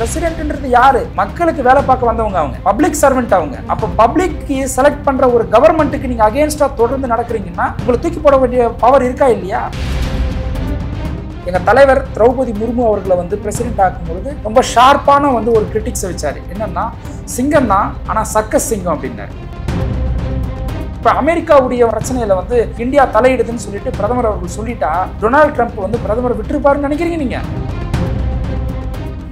பிரசிடென்ட்ன்றது யாரு? மக்களுக்கு வேலை பார்க்க வந்தவங்க, அவங்க பப்ளிக் சர்வெண்ட் அவங்க. அப்ப பப்ளிக் செலக்ட் பண்ற ஒரு கவர்மெண்ட்டுக்கு நீங்க அகைன்ஸ்டா தொடர்ந்து நடக்கிறீங்கன்னா உங்களை தூக்கி போட வேண்டிய பவர் இருக்கா இல்லையா? எங்க தலைவர் திரௌபதி முர்மு அவர்களை வந்து பிரசிடென்ட் ஆக்கும்பொழுது ரொம்ப ஷார்ப்பான வந்து ஒரு கிரிட்டிக்ஸ் வச்சாரு. என்னன்னா, சிங்கம் தான் ஆனா சர்க்கஸ் சிங்கம் அப்படின்னாரு. இப்ப அமெரிக்காவுடைய பிரச்சனையில வந்து இந்தியா தலையிடுதுன்னு சொல்லிட்டு பிரதமர் அவர்கள் சொல்லிட்டா டொனால்டு ட்ரம்ப் வந்து பிரதமர் விட்டுருப்பாருன்னு நினைக்கிறீங்க நீங்க?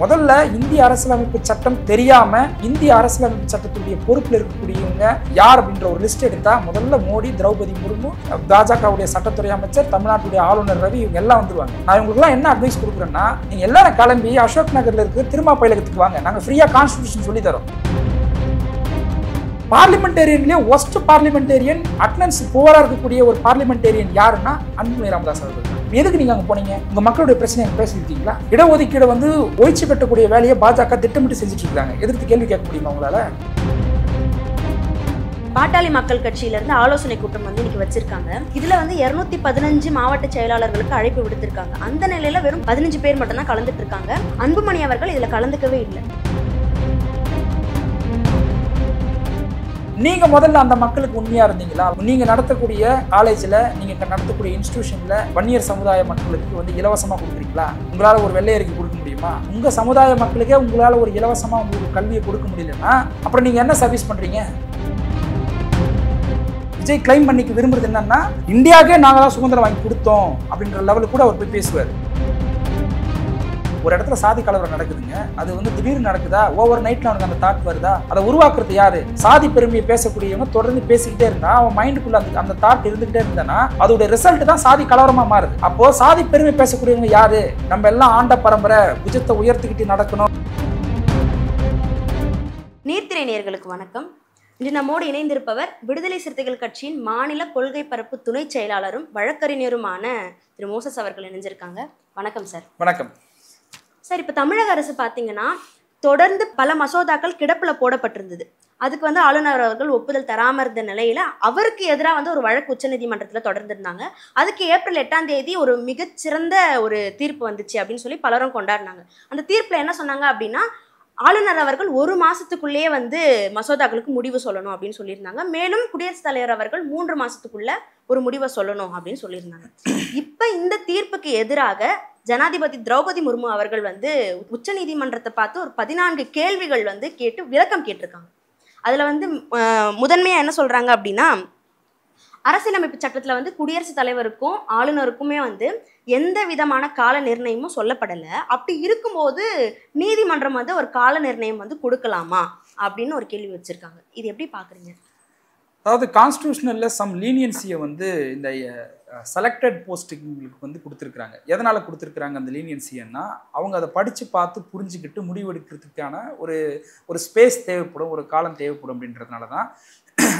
முதல்ல இந்திய அரசியலமைப்பு சட்டம் தெரியாம இந்திய அரசியலமைப்பு சட்டத்துடைய பொறுப்பில் இருக்கக்கூடியவங்க யார் அப்படின்ற ஒரு லிஸ்ட் எடுத்தா முதல்ல மோடி, திரௌபதி முர்மு, பாஜகவுடைய சட்டத்துறை அமைச்சர், தமிழ்நாட்டுடைய ஆளுநர் ரவி, இவங்க எல்லாம் வந்துருவாங்க. நான் இவங்களுக்கு எல்லாம் என்ன அட்வைஸ் கொடுக்குறேன்னா, நீங்க எல்லாரும் கிளம்பி அசோக் நகர்ல இருக்க திருமாப்பயலகத்துக்கு வாங்க, நாங்க ஃப்ரீயா கான்ஸ்டிடியூஷன் சொல்லி தரோம். பார்லிமெண்டேரியன்லயே ஒஸ்ட் பார்லிமெண்டேரியன், அட்டெண்டன்ஸ் புவரா இருக்கக்கூடிய ஒரு பார்லிமெண்டேரியன் யாருன்னா அன்புமணி ராமதாஸ் அவர்கள். எதுக்கு நீங்க அங்க போனீங்க? உங்க மக்களுடைய பிரச்சனை பேசிருக்கீங்களா? இடஒதுக்கீடு வந்து ஒழிச்சு கட்டக்கூடிய வேலையை பாஜக திட்டமிட்டு செஞ்சுட்டு இருக்காங்க. எதிர்த்து கேள்வி கேட்க முடியுமா உங்களால? பாட்டாளி மக்கள் கட்சியில இருந்து ஆலோசனை கூட்டம் வந்து இன்னைக்கு வச்சிருக்காங்க. இதுல வந்து 215 மாவட்ட செயலாளர்களுக்கு அழைப்பு விடுத்திருக்காங்க. அந்த நிலையில வெறும் 15 பேர் மட்டும் தான் கலந்துட்டு இருக்காங்க. அன்புமணி அவர்கள் இதுல கலந்துக்கவே இல்லை. நீங்க முதல்ல அந்த மக்களுக்கு உண்மையா இருந்தீங்களா? நீங்க நடத்தக்கூடிய காலேஜ்ல, நீங்க நடத்தக்கூடிய இன்ஸ்டிடியூஷன்ல வன்னியர் சமுதாய மக்களுக்கு வந்து இலவசமா கொடுக்குறீங்களா? உங்களால ஒரு வெள்ளையருக்கு கொடுக்க முடியுமா? உங்க சமுதாய மக்களுக்கே உங்களால ஒரு இலவசமா உங்களுக்கு கல்வியை கொடுக்க முடியலன்னா அப்புறம் நீங்க என்ன சர்வீஸ் பண்றீங்க? விஜய் கிளைம் பண்ணிக்க விரும்புறது என்னன்னா, இந்தியாவுக்கே நாங்க தான் சுதந்திரம் வாங்கி கொடுத்தோம் அப்படின்ற லெவலுக்கு கூட அவர் போய் பேசுவார். ஒரு இடத்துல சாதி கலவரம் நடக்குதுங்க, அது வந்து திடீர்னு நடக்குதா? ஓவர் நைட்ல அவனுக்கு அந்த தாட் வருதா? அதை உருவாக்குறது யாரு? சாதி பெருமையை பேசக்கூடியவங்க தொடர்ந்து பேசிக்கிட்டே இருந்தா அவன் மைண்டுக்குள்ள அந்த தாட் இருந்துகிட்டே இருந்தானா அதோட ரிசல்ட் தான் சாதி கலவரமா மாறுது. அப்போ சாதி பெருமை பேசக்கூடியவங்க யாரு? நம்ம எல்லாம் ஆண்ட பரம்பரை, புஜத்தை உயர்த்திக்கிட்டு நடக்கணும். நீர்த்திரை நேயர்களுக்கு வணக்கம். இன்று நம்மோடு இணைந்திருப்பவர் விடுதலை சிறுத்தைகள் கட்சியின் மாநில கொள்கை பரப்பு துணை செயலாளரும் வழக்கறிஞருமான திரு மோசஸ் அவர்கள் இணைஞ்சிருக்காங்க. வணக்கம் சார். வணக்கம் சார். இப்போ தமிழக அரசு பார்த்தீங்கன்னா தொடர்ந்து பல மசோதாக்கள் கிடப்பில் போடப்பட்டிருந்தது. அதுக்கு வந்து ஆளுநர் அவர்கள் ஒப்புதல் தராமல் இருந்த நிலையில அவருக்கு எதிராக வந்து ஒரு வழக்கு உச்சநீதிமன்றத்தில் தொடர்ந்துருந்தாங்க. அதுக்கு ஏப்ரல் 8ஆம் தேதி ஒரு மிகச்சிறந்த ஒரு தீர்ப்பு வந்துச்சு அப்படின்னு சொல்லி பலரும் கொண்டாடினாங்க. அந்த தீர்ப்பில் என்ன சொன்னாங்க அப்படின்னா, ஆளுநர் அவர்கள் 1 மாசத்துக்குள்ளேயே வந்து மசோதாக்களுக்கு முடிவு சொல்லணும் அப்படின்னு சொல்லியிருந்தாங்க. மேலும் குடியரசுத் தலைவர் அவர்கள் 3 மாசத்துக்குள்ள ஒரு முடிவை சொல்லணும் அப்படின்னு சொல்லியிருந்தாங்க. இப்ப இந்த தீர்ப்புக்கு எதிராக ஜனாதிபதி திரௌபதி முர்மு அவர்கள் வந்து உச்ச நீதிமன்றத்தை பார்த்து ஒரு 14 கேள்விகள் வந்து கேட்டு விளக்கம் கேட்டிருக்காங்க. அதுல வந்து முதன்மையா என்ன சொல்றாங்க அப்படின்னா, அரசியலமைப்பு சட்டத்துல வந்து குடியரசுத் தலைவருக்கும் ஆளுநருக்குமே வந்து எந்த விதமான கால நிர்ணயமும் சொல்லப்படலை. அப்படி இருக்கும்போது நீதிமன்றம் வந்து ஒரு கால நிர்ணயம் வந்து கொடுக்கலாமா அப்படின்னு ஒரு கேள்வி வச்சிருக்காங்க. இது எப்படி பாக்குறீங்க? அதாவது கான்ஸ்டிடியூஷனல்ல சம் லீனியன்சியை வந்து இந்த செலக்டட் போஸ்டிங்களுக்கு வந்து கொடுத்துருக்குறாங்க. எதனால் கொடுத்துருக்குறாங்க அந்த லீனியன்சின்னா, அவங்க அதை படித்து பார்த்து புரிஞ்சுக்கிட்டு முடிவெடுக்கிறதுக்கான ஒரு ஸ்பேஸ் தேவைப்படும், ஒரு காலம் தேவைப்படும் அப்படின்றதுனால தான்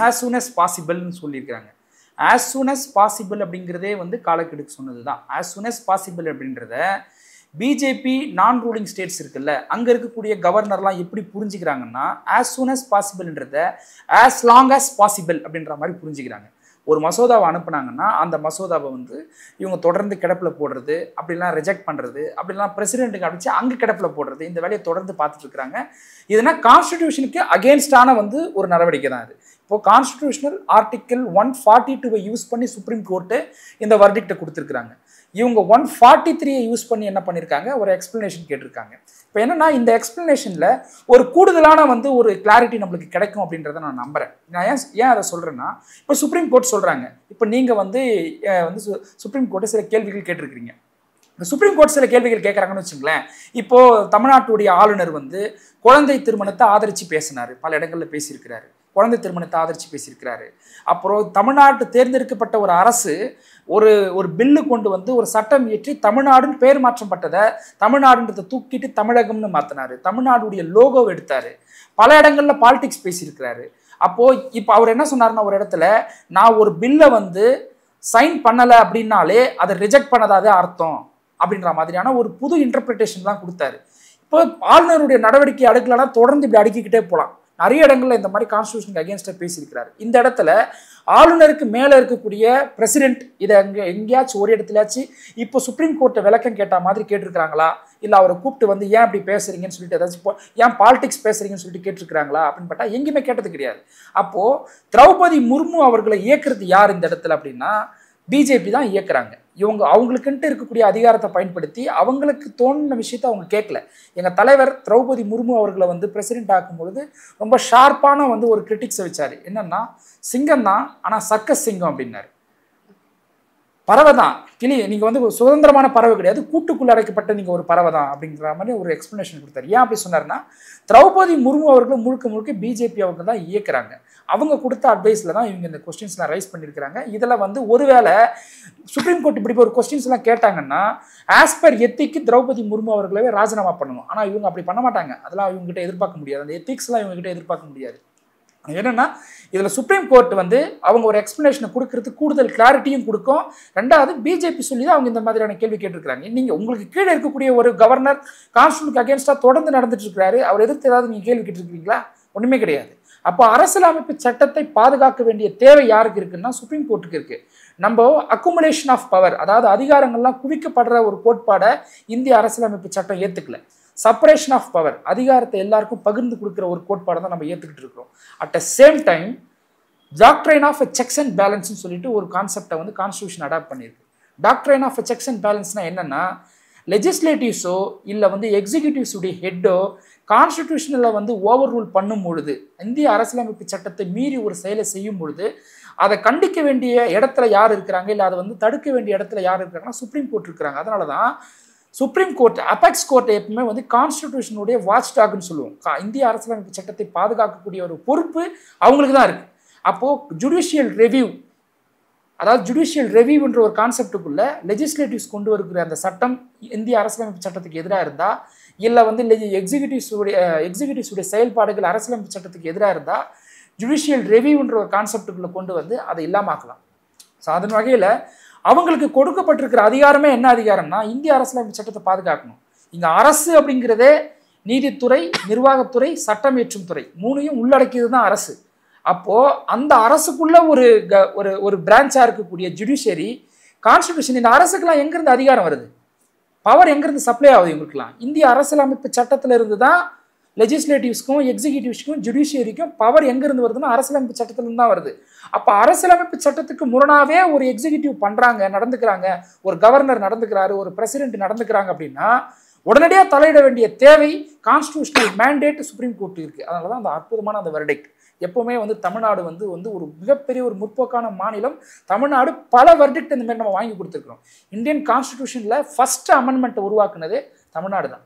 ஆஸ் சூன் அஸ் பாசிபிள்னு சொல்லியிருக்கிறாங்க. ஆஸ் சூன் அஸ் பாசிபிள் அப்படிங்கிறதே வந்து காலக்கெடுக்கு சொன்னது தான். ஆஸ் சூன் அஸ் பாசிபிள் அப்படின்றத பிஜேபி நான் ரூலிங் ஸ்டேட்ஸ் இருக்குல்ல, அங்கே இருக்கக்கூடிய கவர்னர்லாம் எப்படி புரிஞ்சுக்கிறாங்கன்னா, ஆஸ் சூன் அஸ் பாசிபிள்ன்றத ஆஸ் லாங் அஸ் பாசிபிள் அப்படின்ற மாதிரி புரிஞ்சுக்கிறாங்க. ஒரு மசோதாவை அனுப்புனாங்கன்னா அந்த மசோதாவை வந்து இவங்க தொடர்ந்து கிடப்பில் போடுறது, அப்படிலாம் ரிஜெக்ட் பண்ணுறது, அப்படிலாம் பிரசிடென்ட்டுக்கு அடிச்சு அங்கே கிடப்பில் போடுறது, இந்த வேலையை தொடர்ந்து பார்த்துட்டு இருக்கிறாங்க. இதுனா கான்ஸ்டிடியூஷனுக்கு அகேன்ஸ்டான வந்து ஒரு நடவடிக்கை தான் இது. இப்போது கான்ஸ்டிடியூஷனல் ஆர்டிக்கிள் 142 யூஸ் பண்ணி சுப்ரீம் கோர்ட்டு இந்த வர்டிக்டை கொடுத்துருக்குறாங்க. இவங்க 143 யூஸ் பண்ணி என்ன பண்ணியிருக்காங்க, ஒரு எக்ஸ்பிளனேஷன் கேட்டிருக்காங்க. இப்போ என்னன்னா, இந்த எக்ஸ்பிளனேஷனில் ஒரு கூடுதலான வந்து ஒரு கிளாரிட்டி நம்மளுக்கு கிடைக்கும் அப்படின்றத நான் நம்புறேன். நான் ஏன் அதை சொல்கிறேன்னா, இப்போ சுப்ரீம் கோர்ட் சொல்கிறாங்க, இப்போ நீங்கள் வந்து சுப்ரீம் கோர்ட்டு சில கேள்விகள் கேட்டிருக்கிறீங்க. இந்த சுப்ரீம் கோர்ட் சில கேள்விகள் கேட்குறாங்கன்னு வச்சுங்களேன். இப்போது தமிழ்நாட்டுடைய ஆளுநர் வந்து குழந்தை திருமணத்தை ஆதரித்து பேசினார், பல இடங்களில் பேசியிருக்கிறாரு. குழந்தை திருமணத்தை ஆதரித்து பேசியிருக்கிறாரு. அப்புறம் தமிழ்நாட்டு தேர்ந்தெடுக்கப்பட்ட ஒரு அரசு ஒரு பில்லு கொண்டு வந்து ஒரு சட்டம் இயற்றி தமிழ்நாடுன்னு பேர் மாற்றப்பட்டதை தமிழ்நாடுன்றதை தூக்கிட்டு தமிழகம்னு மாற்றினாரு. தமிழ்நாடுடைய லோகோவை எடுத்தார். பல இடங்களில் பாலிடிக்ஸ் பேசியிருக்கிறாரு. அப்போது இப்போ அவர் என்ன சொன்னார்னா, ஒரு இடத்துல நான் ஒரு பில்லை வந்து சைன் பண்ணலை அப்படின்னாலே அதை ரிஜெக்ட் பண்ணதாதே அர்த்தம் அப்படின்ற மாதிரியான ஒரு புது இன்டர்பிரிட்டேஷன் தான் கொடுத்தாரு. இப்போ ஆளுநருடைய நடவடிக்கை அடுக்கலன்னா தொடர்ந்து இப்படி அடுக்கிக்கிட்டே போகலாம். நிறைய இடங்கள்ல இந்த மாதிரி கான்ஸ்டியூஷனுக்கு அகேன்ஸ்டாக பேசியிருக்கிறாரு. இந்த இடத்துல ஆளுநருக்கு மேலே இருக்கக்கூடிய பிரசிடென்ட் இதை எங்கேயாச்சும் ஒரு இடத்துலயாச்சும் இப்போ சுப்ரீம் கோர்ட்டை விளக்கம் கேட்ட மாதிரி கேட்டிருக்கிறாங்களா, இல்லை அவரை கூப்பிட்டு வந்து ஏன் அப்படி பேசுறீங்கன்னு சொல்லிட்டு ஏதாச்சும் ஏன் பாலிடிக்ஸ் பேசுறீங்கன்னு சொல்லிட்டு கேட்டிருக்கிறாங்களா அப்படின்னு பார்த்தா எங்கேயுமே கேட்டது கிடையாது. அப்போ திரௌபதி முர்மு அவர்களை இயக்குறது யார் இந்த இடத்துல அப்படின்னா பிஜேபி தான் இயக்குறாங்க. இவங்க அவங்களுக்குன்ட்டு இருக்கக்கூடிய அதிகாரத்தை பயன்படுத்தி அவங்களுக்கு தோணுன விஷயத்த அவங்க கேட்கல. எங்கள் தலைவர் திரௌபதி முர்மு அவர்களை வந்து பிரசிடென்ட் ஆக்கும்பொழுது ரொம்ப ஷார்ப்பான வந்து ஒரு கிரிட்டிக்ஸை வச்சாரு. என்னன்னா, சிங்கம் தான் ஆனால் சர்க்கஸ் சிங்கம் அப்படின்னாரு. பறவை தான் கிளி, நீங்கள் வந்து ஒரு சுதந்திரமான பறவை கிடையாது, கூட்டுக்குள்ள அடைக்கப்பட்ட நீங்கள் ஒரு பறவை தான் அப்படிங்கிற மாதிரி ஒரு எக்ஸ்பிளனேஷன் கொடுத்தாரு. ஏன் அப்படி சொன்னார்னா, திரௌபதி முர்மு அவர்கள் முழுக்க முழுக்க பிஜேபி அவங்க தான் இயக்குறாங்க. அவங்க கொடுத்த அட்வைஸில் தான் இவங்க இந்த கொஸ்டின்ஸ்லாம் ரைஸ் பண்ணியிருக்கிறாங்க. இதில் வந்து ஒருவேளை சுப்ரீம் கோர்ட் இப்படி ஒரு கொஸ்டின்ஸ்லாம் கேட்டாங்கன்னா ஆஸ் பர் எத்திக்கு திரௌபதி முர்மு அவர்களவே ராஜினாமா பண்ணணும். ஆனால் இவங்க அப்படி பண்ண மாட்டாங்க. அதெல்லாம் இவங்ககிட்ட எதிர்பார்க்க முடியாது. அந்த எத்திக்ஸ்லாம் இவங்ககிட்ட எதிர்பார்க்க முடியாது. என்னன்னா, இதில் சுப்ரீம் கோர்ட் வந்து அவங்க ஒரு எக்ஸ்பிளனேஷனை கொடுக்கறதுக்கு கூடுதல் கிளாரிட்டியும் கொடுக்கும். ரெண்டாவது பிஜேபி சொல்லி தான் அவங்க இந்த மாதிரியான கேள்வி கேட்டிருக்கிறாங்க. நீங்கள் உங்களுக்கு கீழே இருக்கக்கூடிய ஒரு கவர்னர் கான்ஸ்டியூஷனுக்கு அகேன்ஸ்டாக தொடர்ந்து நடந்துட்டு இருக்கிறாரு, அவர் எதிர்த்து ஏதாவது நீங்கள் கேள்வி கேட்டிருக்கீங்களா? ஒன்றுமே கிடையாது. அப்போ அரசியலமைப்பு சட்டத்தை பாதுகாக்க வேண்டிய தேவை யாருக்கு இருக்குன்னா சுப்ரீம் கோர்ட்டுக்கு இருக்கு. நம்ம அக்குமுலேஷன் ஆஃப் பவர், அதாவது அதிகாரங்கள்லாம் குவிக்கப்படுற ஒரு கோட்பாடை இந்திய அரசியலமைப்பு சட்டம் ஏற்றுக்கல. செப்பரேஷன் ஆஃப் பவர், அதிகாரத்தை எல்லாருக்கும் பகிர்ந்து கொடுக்குற ஒரு கோட்பாடை தான் நம்ம ஏற்றுக்கிட்டு இருக்கிறோம். At the same time doctrine of checks and பேலன்ஸ்னு சொல்லிட்டு ஒரு கான்செப்டை வந்து கான்ஸ்டியூஷன் அடாப்ட் பண்ணியிருக்கு. டாக்ட்ரைன் ஆஃப் செக்ஸ் அண்ட் பேலன்ஸ்னா என்னன்னா, லெஜிஸ்லேட்டிவ்ஸோ இல்லை வந்து எக்ஸிக்யூட்டிவ்ஸுடைய ஹெட்டோ கான்ஸ்டிடியூஷனில் வந்து ஓவர் ரூல் பண்ணும் பொழுது, இந்திய அரசியலமைப்பு சட்டத்தை மீறி ஒரு செயலை செய்யும் பொழுது அதை கண்டிக்க வேண்டிய இடத்துல யார் இருக்கிறாங்க, இல்லை அதை வந்து தடுக்க வேண்டிய இடத்துல யார் இருக்கிறாங்கன்னா சுப்ரீம் கோர்ட் இருக்கிறாங்க. அதனால தான் சுப்ரீம் கோர்ட், அபெக்ஸ் கோர்ட் எப்பவுமே வந்து கான்ஸ்டிடியூஷனுடைய வாட்ச் டாக்னு சொல்லுவோம். இந்திய அரசியலமைப்பு சட்டத்தை பாதுகாக்கக்கூடிய ஒரு பொறுப்பு அவங்களுக்கு தான் இருக்கு. அப்போது ஜுடிஷியல் ரெவியூ, அதாவது ஜுடிஷியல் ரெவியூன்ற ஒரு கான்செப்டுக்குள்ள லெஜிஸ்லேட்டிவ்ஸ் கொண்டு வருகிற அந்த சட்டம் இந்திய அரசியலமைப்பு சட்டத்துக்கு எதிராக இருந்தால், இல்லை வந்து எக்ஸிக்யூட்டிவ்ஸுடைய செயல்பாடுகள் அரசியலமைப்பு சட்டத்துக்கு எதிராக இருந்தால் ஜுடிஷியல் ரெவியூன்ற ஒரு கான்செப்டுக்குள்ளே கொண்டு வந்து அதை இல்லாமக்கலாம். ஸோ அதன் வகையில் அவங்களுக்கு கொடுக்கப்பட்டிருக்கிற அதிகாரமே என்ன அதிகாரம்னா இந்திய அரசியலமைப்பு சட்டத்தை பாதுகாக்கணும். இங்கே அரசு அப்படிங்கிறதே நீதித்துறை, நிர்வாகத்துறை, சட்டம் இயற்றும் துறை மூணையும் உள்ளடக்கியது தான் அரசு. அப்போது அந்த அரசுக்குள்ள ஒரு பிரான்ச்சாக இருக்கக்கூடிய ஜுடிஷியரி கான்ஸ்டிடியூஷன், இந்த அரசுக்கெல்லாம் எங்கேருந்து அதிகாரம் வருது, பவர் எங்கேருந்து சப்ளை ஆகுது இவங்களுக்குலாம்? இந்திய அரசியலமைப்பு சட்டத்தில் இருந்து தான் லெஜிஸ்லேட்டிவ்ஸ்க்கும் எக்ஸிக்யூட்டிவ்ஸ்க்கும் ஜுடிஷியரிக்கும் பவர் எங்கேருந்து வருதுன்னா அரசியலமைப்பு சட்டத்திலிருந்து தான் வருது. அப்போ அரசியலமைப்பு சட்டத்துக்கு முரணாவே ஒரு எக்ஸிக்யூட்டிவ் பண்ணுறாங்க, நடந்துக்கிறாங்க, ஒரு கவர்னர் நடந்துக்கிறாரு, ஒரு பிரசிடென்ட் நடந்துக்கிறாங்க அப்படின்னா உடனடியாக தலையிட வேண்டிய தேவை கான்ஸ்டிடியூஷனல் மேண்டேட் சுப்ரீம் கோர்ட் இருக்குது. அதனால தான் அந்த அற்புதமான அந்த வெர்டிக்ட். எப்போவுமே வந்து தமிழ்நாடு வந்து ஒரு மிகப்பெரிய ஒரு முற்போக்கான மாநிலம். தமிழ்நாடு பல வெர்டிக்ட் இந்த மாதிரி நம்ம வாங்கி கொடுத்துருக்குறோம். இந்தியன் கான்ஸ்டிடியூஷனில் ஃபர்ஸ்ட் அமெண்ட்மெண்ட்டை உருவாக்குனதே தமிழ்நாடு தான்.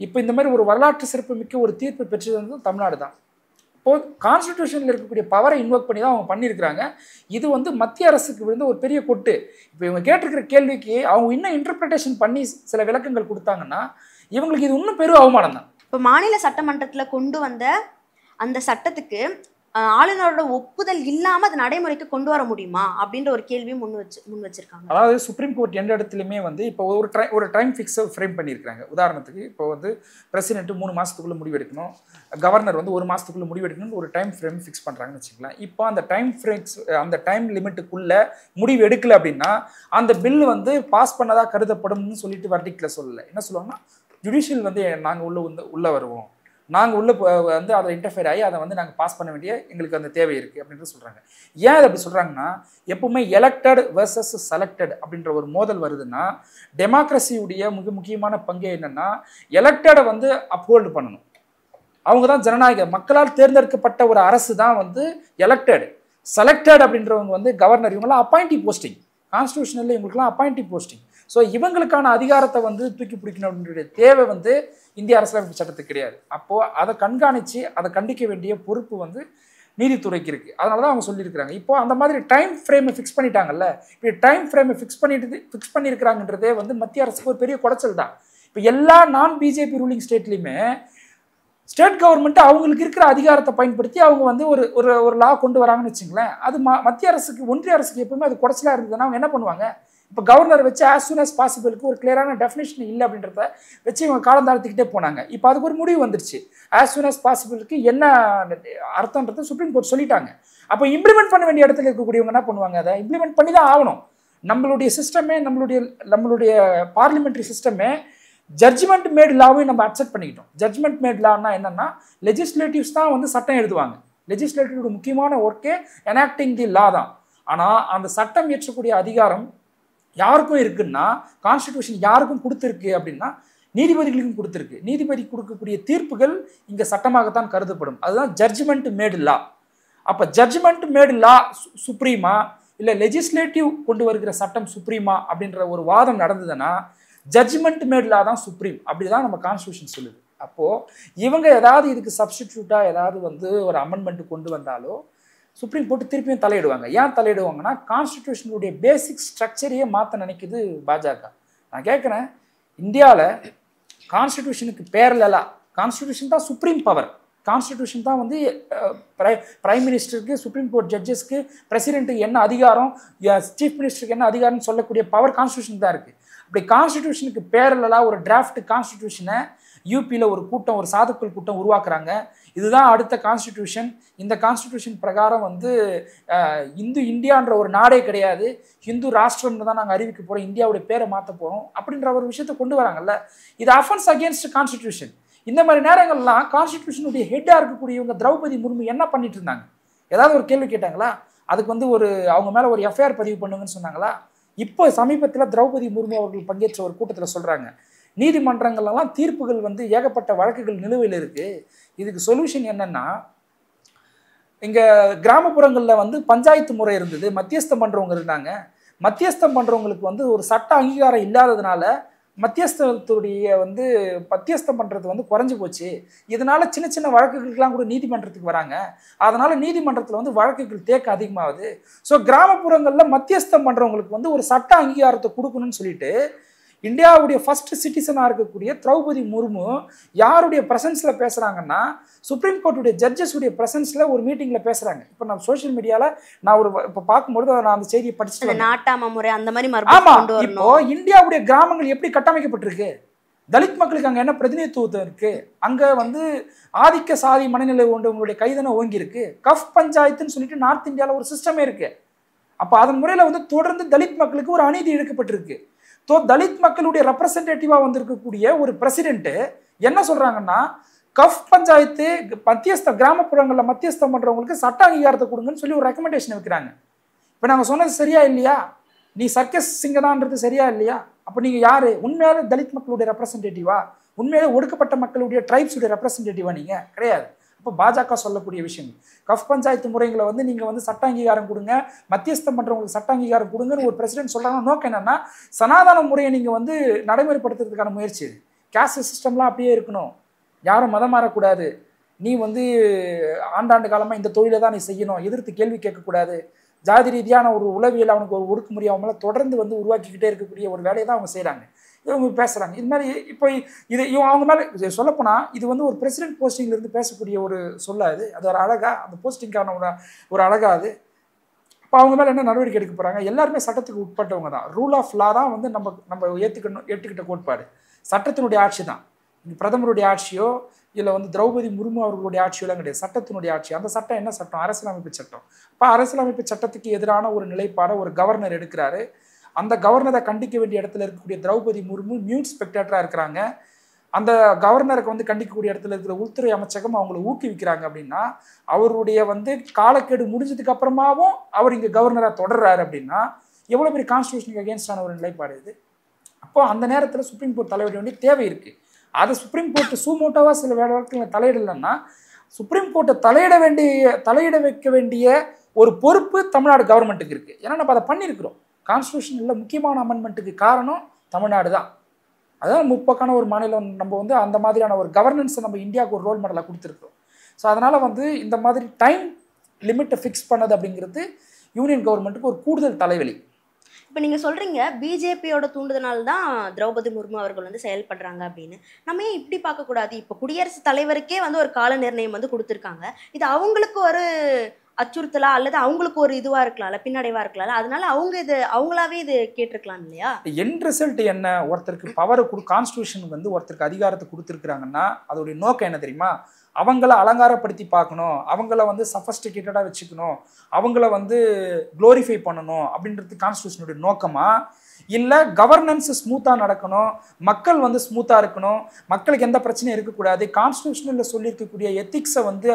இப்போ இந்த மாதிரி ஒரு வரலாற்று சிறப்பு மிக்க ஒரு தீர்ப்பு பெற்றது வந்து தமிழ்நாடு தான். இப்போது கான்ஸ்டிடியூஷனில் இருக்கக்கூடிய பவரை இன்வோக் பண்ணி தான் அவங்க பண்ணியிருக்கிறாங்க. இது வந்து மத்திய அரசுக்கு விழுந்து ஒரு பெரிய கொட்டு. இப்போ இவங்க கேட்டிருக்கிற கேள்விக்கு அவங்க இன்னும் இன்டர்பிரிட்டேஷன் பண்ணி சில விளக்கங்கள் கொடுத்தாங்கன்னா இவங்களுக்கு இது இன்னும் பெரும் அவமானம் தான். இப்போ மாநில சட்டமன்றத்தில் கொண்டு வந்த அந்த சட்டத்துக்கு ஆளுநரோட ஒப்புதல் இல்லாம அது நடைமுறைக்கு கொண்டு வர முடியுமா அப்படின்ற ஒரு கேள்வியும் முன் வச்சிருக்காங்க. அதாவது சுப்ரீம் கோர்ட் எந்த இடத்துலையுமே வந்து இப்போ ஒரு டைம் ஃபிக்ஸை ஃப்ரேம் பண்ணியிருக்காங்க. உதாரணத்துக்கு இப்போ வந்து பிரசிடென்ட் 3 மாதத்துக்குள்ளே முடிவெடுக்கணும், கவர்னர் வந்து 1 மாதத்துக்குள்ளே முடிவெடுக்கணும்னு ஒரு டைம் ஃப்ரேம் ஃபிக்ஸ் பண்ணுறாங்கன்னு வச்சுக்கலாம். இப்போ அந்த டைம் லிமிட்டுக்குள்ளே முடிவு எடுக்கல அப்படின்னா அந்த பில் வந்து பாஸ் பண்ணதாக கருதப்படும்னு சொல்லிட்டு வர்டிக்டில் சொல்லலை. என்ன சொல்லுவாங்கன்னா ஜுடிஷியல் வந்து நாங்கள் உள்ளே வருவோம், நாங்கள் உள்ள வந்து அதை இன்டர்ஃபியர் ஆகி அதை வந்து நாங்கள் பாஸ் பண்ண வேண்டிய எங்களுக்கு அந்த தேவை இருக்குது அப்படின்ட்டு சொல்கிறாங்க. ஏன் அதை அப்படி சொல்கிறாங்கன்னா எப்பவுமே எலெக்டட் வெர்சஸ் செலக்டட் அப்படின்ற ஒரு மோதல் வருதுன்னா டெமோக்ரஸியுடைய மிக முக்கியமான பங்கு என்னென்னா எலெக்டடை வந்து அப்ஹோல்டு பண்ணணும். அவங்க தான் ஜனநாயக மக்களால் தேர்ந்தெடுக்கப்பட்ட ஒரு அரசு தான் வந்து எலெக்டட். செலக்டட் அப்படின்றவங்க வந்து கவர்னர், இவங்கெல்லாம் அப்பாயிண்டி போஸ்டிங். கான்ஸ்டியூஷனில் இவங்களுக்குலாம் அப்பாயிண்டி போஸ்டிங். ஸோ இவங்களுக்கான அதிகாரத்தை வந்து தூக்கி பிடிக்கணும் அப்படின்ற தேவை வந்து இந்திய அரசியலமைப்பு சட்டத்துக்கு கிடையாது. அப்போது அதை கண்காணித்து அதை கண்டிக்க வேண்டிய பொறுப்பு வந்து நீதித்துறைக்கு இருக்குது. அதனால தான் அவங்க சொல்லியிருக்கிறாங்க. இப்போது அந்த மாதிரி டைம் ஃப்ரேமை ஃபிக்ஸ் பண்ணிட்டாங்கல்ல, இப்படி டைம் ஃப்ரேமை ஃபிக்ஸ் பண்ணியிருக்கிறாங்கன்றதே வந்து மத்திய அரசுக்கு ஒரு பெரிய குடைச்சல் தான். இப்போ எல்லா நான் பிஜேபி ரூலிங் ஸ்டேட்லேயுமே ஸ்டேட் கவர்மெண்ட் அவங்களுக்கு இருக்கிற அதிகாரத்தை பயன்படுத்தி அவங்க வந்து ஒரு லா கொண்டு வராங்கன்னு வச்சுங்களேன், அது மத்திய அரசுக்கு, ஒன்றிய அரசுக்கு எப்பவுமே அது குடைச்சலாக இருந்ததுன்னா அவங்க என்ன பண்ணுவாங்க? இப்போ கவர்னர் வச்சு as soon as possibleக்கு ஒரு கிளியரான டெஃபினேஷன் இல்லை அப்படின்றத வச்சு இவங்க காலம் தாழ்த்திக்கிட்டே போனாங்க. இப்போ அதுக்கு ஒரு முடிவு வந்துருச்சு. as soon as possibleக்கு என்ன அர்த்தம்ன்றதை சுப்ரீம் கோர்ட் சொல்லிட்டாங்க. அப்போ இம்ப்ளிமெண்ட் பண்ண வேண்டிய இடத்துல இருக்கக்கூடியவங்க என்ன பண்ணுவாங்க? அதை இம்ப்ளிமெண்ட் பண்ணி தான் ஆகணும். நம்மளுடைய சிஸ்டமே நம்மளுடைய பார்லிமெண்ட்ரி சிஸ்டமே ஜட்ஜ்மெண்ட் மேட் லாவையும் நம்ம அக்செப்ட் பண்ணிக்கிட்டோம். ஜட்ஜ்மெண்ட் மேட் லான்னா என்னன்னா லெஜிஸ்லேட்டிவ்ஸ் தான் வந்து சட்டம் எழுதுவாங்க. லெஜிஸ்லேட்டிவோட முக்கியமான ஒர்க்கே எனாக்டிங் தி லா தான். ஆனால் அந்த சட்டம் இயற்றக்கூடிய அதிகாரம் யாருக்கும் இருக்குன்னா கான்ஸ்டிடியூஷன் யாருக்கும் கொடுத்துருக்கு அப்படின்னா நீதிபதிகளுக்கும் கொடுத்துருக்கு. நீதிபதி கொடுக்கக்கூடிய தீர்ப்புகள் இங்கே சட்டமாகத்தான் கருதப்படும். அதுதான் ஜட்ஜ்மெண்ட் மேடு லா. அப்போ ஜட்ஜ்மெண்ட் மேடு லா சுப்ரீமா இல்லை லெஜிஸ்லேட்டிவ் கொண்டு வருகிற சட்டம் சுப்ரீமா அப்படின்ற ஒரு வாதம் நடந்ததுன்னா ஜட்ஜ்மெண்ட் மேட் லா தான் சுப்ரீம். அப்படிதான் நம்ம கான்ஸ்டியூஷன் சொல்லுது. அப்போது இவங்க ஏதாவது இதுக்கு சப்ஸ்டிடியூட்டாக ஏதாவது வந்து ஒரு அமெண்ட்மெண்ட் கொண்டு வந்தாலோ சுப்ரீம் கோர்ட்டு திருப்பியும் தலையிடுவாங்க. ஏன் தலையிடுவாங்கன்னா கான்ஸ்டிடியூஷனுடைய பேசிக் ஸ்ட்ரக்சரையே மாற்ற நினைக்குது பாஜக. நான் கேட்குறேன், இந்தியாவில் கான்ஸ்டிடியூஷனுக்கு பேரலா கான்ஸ்டிடியூஷன் தான் சுப்ரீம் பவர். கான்ஸ்டிடியூஷன் தான் வந்து பிரைம் மினிஸ்டருக்கு, சுப்ரீம் கோர்ட் ஜட்ஜஸ்க்கு, பிரசிடென்ட்டுக்கு என்ன அதிகாரம், சீஃப் மினிஸ்டருக்கு என்ன அதிகாரம்னு சொல்லக்கூடிய பவர் கான்ஸ்டிடியூஷன் தான் இருக்குது. அப்படி கான்ஸ்டிடியூஷனுக்கு பேரலா ஒரு டிராஃப்ட் கான்ஸ்டிடியூஷனை யூபியில் ஒரு கூட்டம், ஒரு சாதுக்கள் கூட்டம் உருவாக்குறாங்க. இதுதான் அடுத்த கான்ஸ்டிடியூஷன். இந்த கான்ஸ்டிடியூஷன் பிரகாரம் வந்து இந்தியான்ற ஒரு நாடே கிடையாது, ஹிந்து ராஷ்டிரம்னு தான் நாங்கள் அறிவிக்க போகிறோம், இந்தியாவுடைய பேரை மாற்ற போகிறோம் அப்படின்ற ஒரு விஷயத்தை கொண்டு வராங்கல்ல. இது அஃபென்ஸ் அகேன்ஸ்ட் கான்ஸ்டிடியூஷன். இந்த மாதிரி நேரங்கள்லாம் கான்ஸ்டிடியூஷனுடைய ஹெட்டாக இருக்கக்கூடியவங்க திரௌபதி முர்மு என்ன பண்ணிட்டு இருந்தாங்க? ஏதாவது ஒரு கேள்வி கேட்டாங்களா? அதுக்கு வந்து அவங்க மேலே ஒரு எஃப்ஐஆர் பதிவு பண்ணுங்கன்னு சொன்னாங்களா? இப்போ சமீபத்தில் திரௌபதி முர்மு அவர்கள் பங்கேற்ற ஒரு கூட்டத்தில் சொல்கிறாங்க, நீதிமன்றங்கள்லாம் தீர்ப்புகள் வந்து ஏகப்பட்ட வழக்குகள் நிலுவையில் இருக்குது. இதுக்கு சொல்யூஷன் என்னன்னா, இங்கே கிராமப்புறங்களில் வந்து பஞ்சாயத்து முறை இருந்தது, மத்தியஸ்தம் பண்ணுறவங்க இருந்தாங்க. மத்தியஸ்தம் பண்ணுறவங்களுக்கு வந்து ஒரு சட்ட அங்கீகாரம் இல்லாததுனால மத்தியஸ்தம் பண்ணுறது வந்து குறைஞ்சி போச்சு. இதனால சின்ன சின்ன வழக்குகளுக்கெல்லாம் கூட நீதிமன்றத்துக்கு வராங்க. அதனால நீதிமன்றத்தில் வந்து வழக்குகள் தேக்க அதிகமாகுது. ஸோ கிராமப்புறங்களில் மத்தியஸ்தம் பண்ணுறவங்களுக்கு வந்து ஒரு சட்ட அங்கீகாரத்தை கொடுக்கணும்னு சொல்லிட்டு இந்தியாவுடைய ஃபர்ஸ்ட் சிட்டிசனாக இருக்கக்கூடிய திரௌபதி முர்மு யாருடைய ப்ரெசன்ஸில் பேசுகிறாங்கன்னா சுப்ரீம் கோர்ட்டுடைய ஜட்ஜஸுடைய ப்ரெசன்ஸில் ஒரு மீட்டிங்கில் பேசுகிறாங்க. இப்போ நான் சோஷியல் மீடியாவில் நான் இப்போ பார்க்கும்போது நான் அந்த செய்தியை படிச்சுட்டு நாட்டாம முறை அந்த மாதிரி. ஆமாம், இப்போ இந்தியாவுடைய கிராமங்கள் எப்படி கட்டமைக்கப்பட்டிருக்கு, தலித் மக்களுக்கு அங்கே என்ன பிரதிநிதித்துவம் இருக்கு, அங்கே வந்து ஆதிக்க சாதி மனநிலை கொண்டவங்களுடைய கைதான ஓங்கி இருக்கு. கஃப் பஞ்சாயத்துன்னு சொல்லிட்டு நார்த் இந்தியாவில் ஒரு சிஸ்டமே இருக்கு. அப்போ அதன் முறையில் வந்து தொடர்ந்து தலித் மக்களுக்கு ஒரு அநீதி இழுக்கப்பட்டிருக்கு. தலித் மக்களுடைய ரெப்ரசன்டேட்டிவா வந்திருக்கக்கூடிய ஒரு பிரசிடென்ட் என்ன சொல்றாங்கன்னா, கஃப் பஞ்சாயத்து கிராமப்புறங்களில் மத்தியஸ்தம் பண்றவங்களுக்கு சட்ட அங்கீகாரத்தை கொடுங்கன்னு சொல்லி ஒரு ரெக்கமெண்டேஷன் வைக்கிறாங்க. இப்போ நாங்கள் சொன்னது சரியா இல்லையா? நீ சர்க்கஸ் சிங்கதான்றது சரியா இல்லையா? அப்போ நீங்கள் யாரு? உண்மையாலே தலித் மக்களுடைய ரெப்ரசன்டேட்டிவா? உண்மையிலே ஒடுக்கப்பட்ட மக்களுடைய ட்ரைப்ஸுடைய ரெப்ரசன்டேட்டிவா? நீங்கள் கிடையாது. இப்போ பாஜக சொல்லக்கூடிய விஷயம், கஃப் பஞ்சாயத்து முறைகளை வந்து நீங்கள் வந்து சட்ட அங்கீகாரம் கொடுங்க, மத்தியஸ்தம் பண்ணுறவங்களுக்கு சட்ட அங்கீகாரம் கொடுங்கன்னு ஒரு பிரசிடென்ட் சொல்கிறாங்க. நோக்கம் என்னன்னா, சனாதன முறையை நீங்கள் வந்து நடைமுறைப்படுத்துறதுக்கான முயற்சி. கேஸ்ட் சிஸ்டம்லாம் அப்படியே இருக்கணும், யாரும் மதம் மாறக்கூடாது, நீ வந்து ஆண்டாண்டு காலமாக இந்த தொழிலை தான் நீ செய்யணும், எதிர்த்து கேள்வி கேட்கக்கூடாது, ஜாதி ரீதியான ஒரு உளவியல் அவனுக்கு ஒரு ஒடுக்குமுறை அவங்க மேலே தொடர்ந்து வந்து உருவாக்கிக்கிட்டே இருக்கக்கூடிய ஒரு வேலையை தான் அவங்க செய்கிறாங்க. இவங்க பேசுகிறாங்க இது மாதிரி. இப்போ அவங்க மேலே சொல்லப்போனால் இது வந்து ஒரு பிரசிடென்ட் போஸ்டிங்லேருந்து பேசக்கூடிய ஒரு சொல்லாது, அது ஒரு அழகா, அந்த போஸ்டிங்கான ஒரு அழகா அது. இப்போ அவங்க மேலே என்ன நடவடிக்கை எடுக்க போகிறாங்க? எல்லாருமே சட்டத்துக்கு உட்பட்டவங்க தான். ரூல் ஆஃப் லா தான் வந்து நம்ம ஏற்றுக்கிட்ட கோட்பாடு. சட்டத்தினுடைய ஆட்சி தான். பிரதமருடைய ஆட்சியோ இல்லை வந்து திரௌபதி முர்மு அவர்களுடைய ஆட்சியோலாம் கிடையாது, சட்டத்தினுடைய ஆட்சி. அந்த சட்டம் என்ன சட்டம்? அரசியலமைப்பு சட்டம். இப்போ அரசியலமைப்பு சட்டத்துக்கு எதிரான ஒரு நிலைப்பாடை ஒரு கவர்னர் எடுக்கிறாரு. அந்த கவர்னரை கண்டிக்க வேண்டிய இடத்துல இருக்கக்கூடிய திரௌபதி முர்மு மியூட் ஸ்பெக்டேட்டராக இருக்கிறாங்க. அந்த கவர்னருக்கு வந்து கண்டிக்கக்கூடிய இடத்துல இருக்கிற உள்துறை அமைச்சகம் அவங்களை ஊக்குவிக்கிறாங்க. அப்படின்னா அவருடைய வந்து காலக்கெடு முடிஞ்சதுக்கு அப்புறமாவும் அவர் இங்கே கவர்னராக தொடர்றாரு அப்படின்னா எவ்வளோ பெரிய கான்ஸ்டியூஷனுக்கு அகேன்ஸ்டான ஒரு நிலைப்பாடு இது. அப்போ அந்த நேரத்தில் சுப்ரீம் கோர்ட் தலையிட வேண்டிய தேவை இருக்குது. அதை சுப்ரீம் கோர்ட்டு சூமோட்டோவாக சில வழக்குகளை தலையிடலைன்னா சுப்ரீம் கோர்ட்டை தலையிட வைக்க வேண்டிய ஒரு பொறுப்பு தமிழ்நாடு கவர்மெண்ட்டுக்கு இருக்குது. ஏன்னா நம்ம அதை பண்ணியிருக்கிறோம். கான்ஸ்டியூஷனில் முக்கியமான அமெண்ட்மெண்ட்டுக்கு காரணம் தமிழ்நாடு தான். அதான் முற்போக்கான ஒரு மாநிலம். நம்ம வந்து அந்த மாதிரியான ஒரு கவர்னன்ஸை நம்ம இந்தியாவுக்கு ஒரு ரோல் மாடலாக கொடுத்துருக்கோம். ஸோ அதனால் வந்து இந்த மாதிரி டைம் லிமிட்டை ஃபிக்ஸ் பண்ணது அப்படிங்கிறது யூனியன் கவர்மெண்ட்டுக்கு ஒரு கூடுதல் தலைவலி. இப்போ நீங்கள் சொல்கிறீங்க பிஜேபியோட தூண்டுதனால் தான் திரௌபதி முர்மு அவர்கள் வந்து செயல்படுறாங்க அப்படின்னு. நம்ம ஏன் இப்படி பார்க்கக்கூடாது? இப்போ குடியரசுத் தலைவருக்கே வந்து ஒரு கால நிர்ணயம் வந்து கொடுத்துருக்காங்க. இது அவங்களுக்கு ஒரு அச்சுறுத்தலா அல்லது அவங்களுக்கு ஒரு இதுவா இருக்கலாம்ல, பின்னடைவா இருக்கலாம்ல, அதனால அவங்க இது அவங்களாவே இது கேட்டிருக்கலாம் இல்லையா? என் ரிசல்ட் என்ன, ஒருத்தருக்கு பவரை கான்ஸ்டியூஷன் வந்து ஒருத்தருக்கு அதிகாரத்தை கொடுத்துருக்குறாங்கன்னா அதோடைய நோக்கம் என்ன தெரியுமா? அவங்கள அலங்காரப்படுத்தி பார்க்கணும், அவங்கள வந்து சஃபஸ்டிகேட்டடாக வச்சுக்கணும், அவங்கள வந்து க்ளோரிஃபை பண்ணணும் அப்படின்றது கான்ஸ்டியூஷனுடைய நோக்கமா? இல்லை கவர்னன்ஸ் ஸ்மூத்தாக நடக்கணும், மக்கள் வந்து ஸ்மூத்தாக இருக்கணும், மக்களுக்கு எந்த பிரச்சனையும் இருக்கக்கூடாது, கான்ஸ்டியூஷனில் சொல்லியிருக்கக்கூடிய எத்திக்ஸை வந்து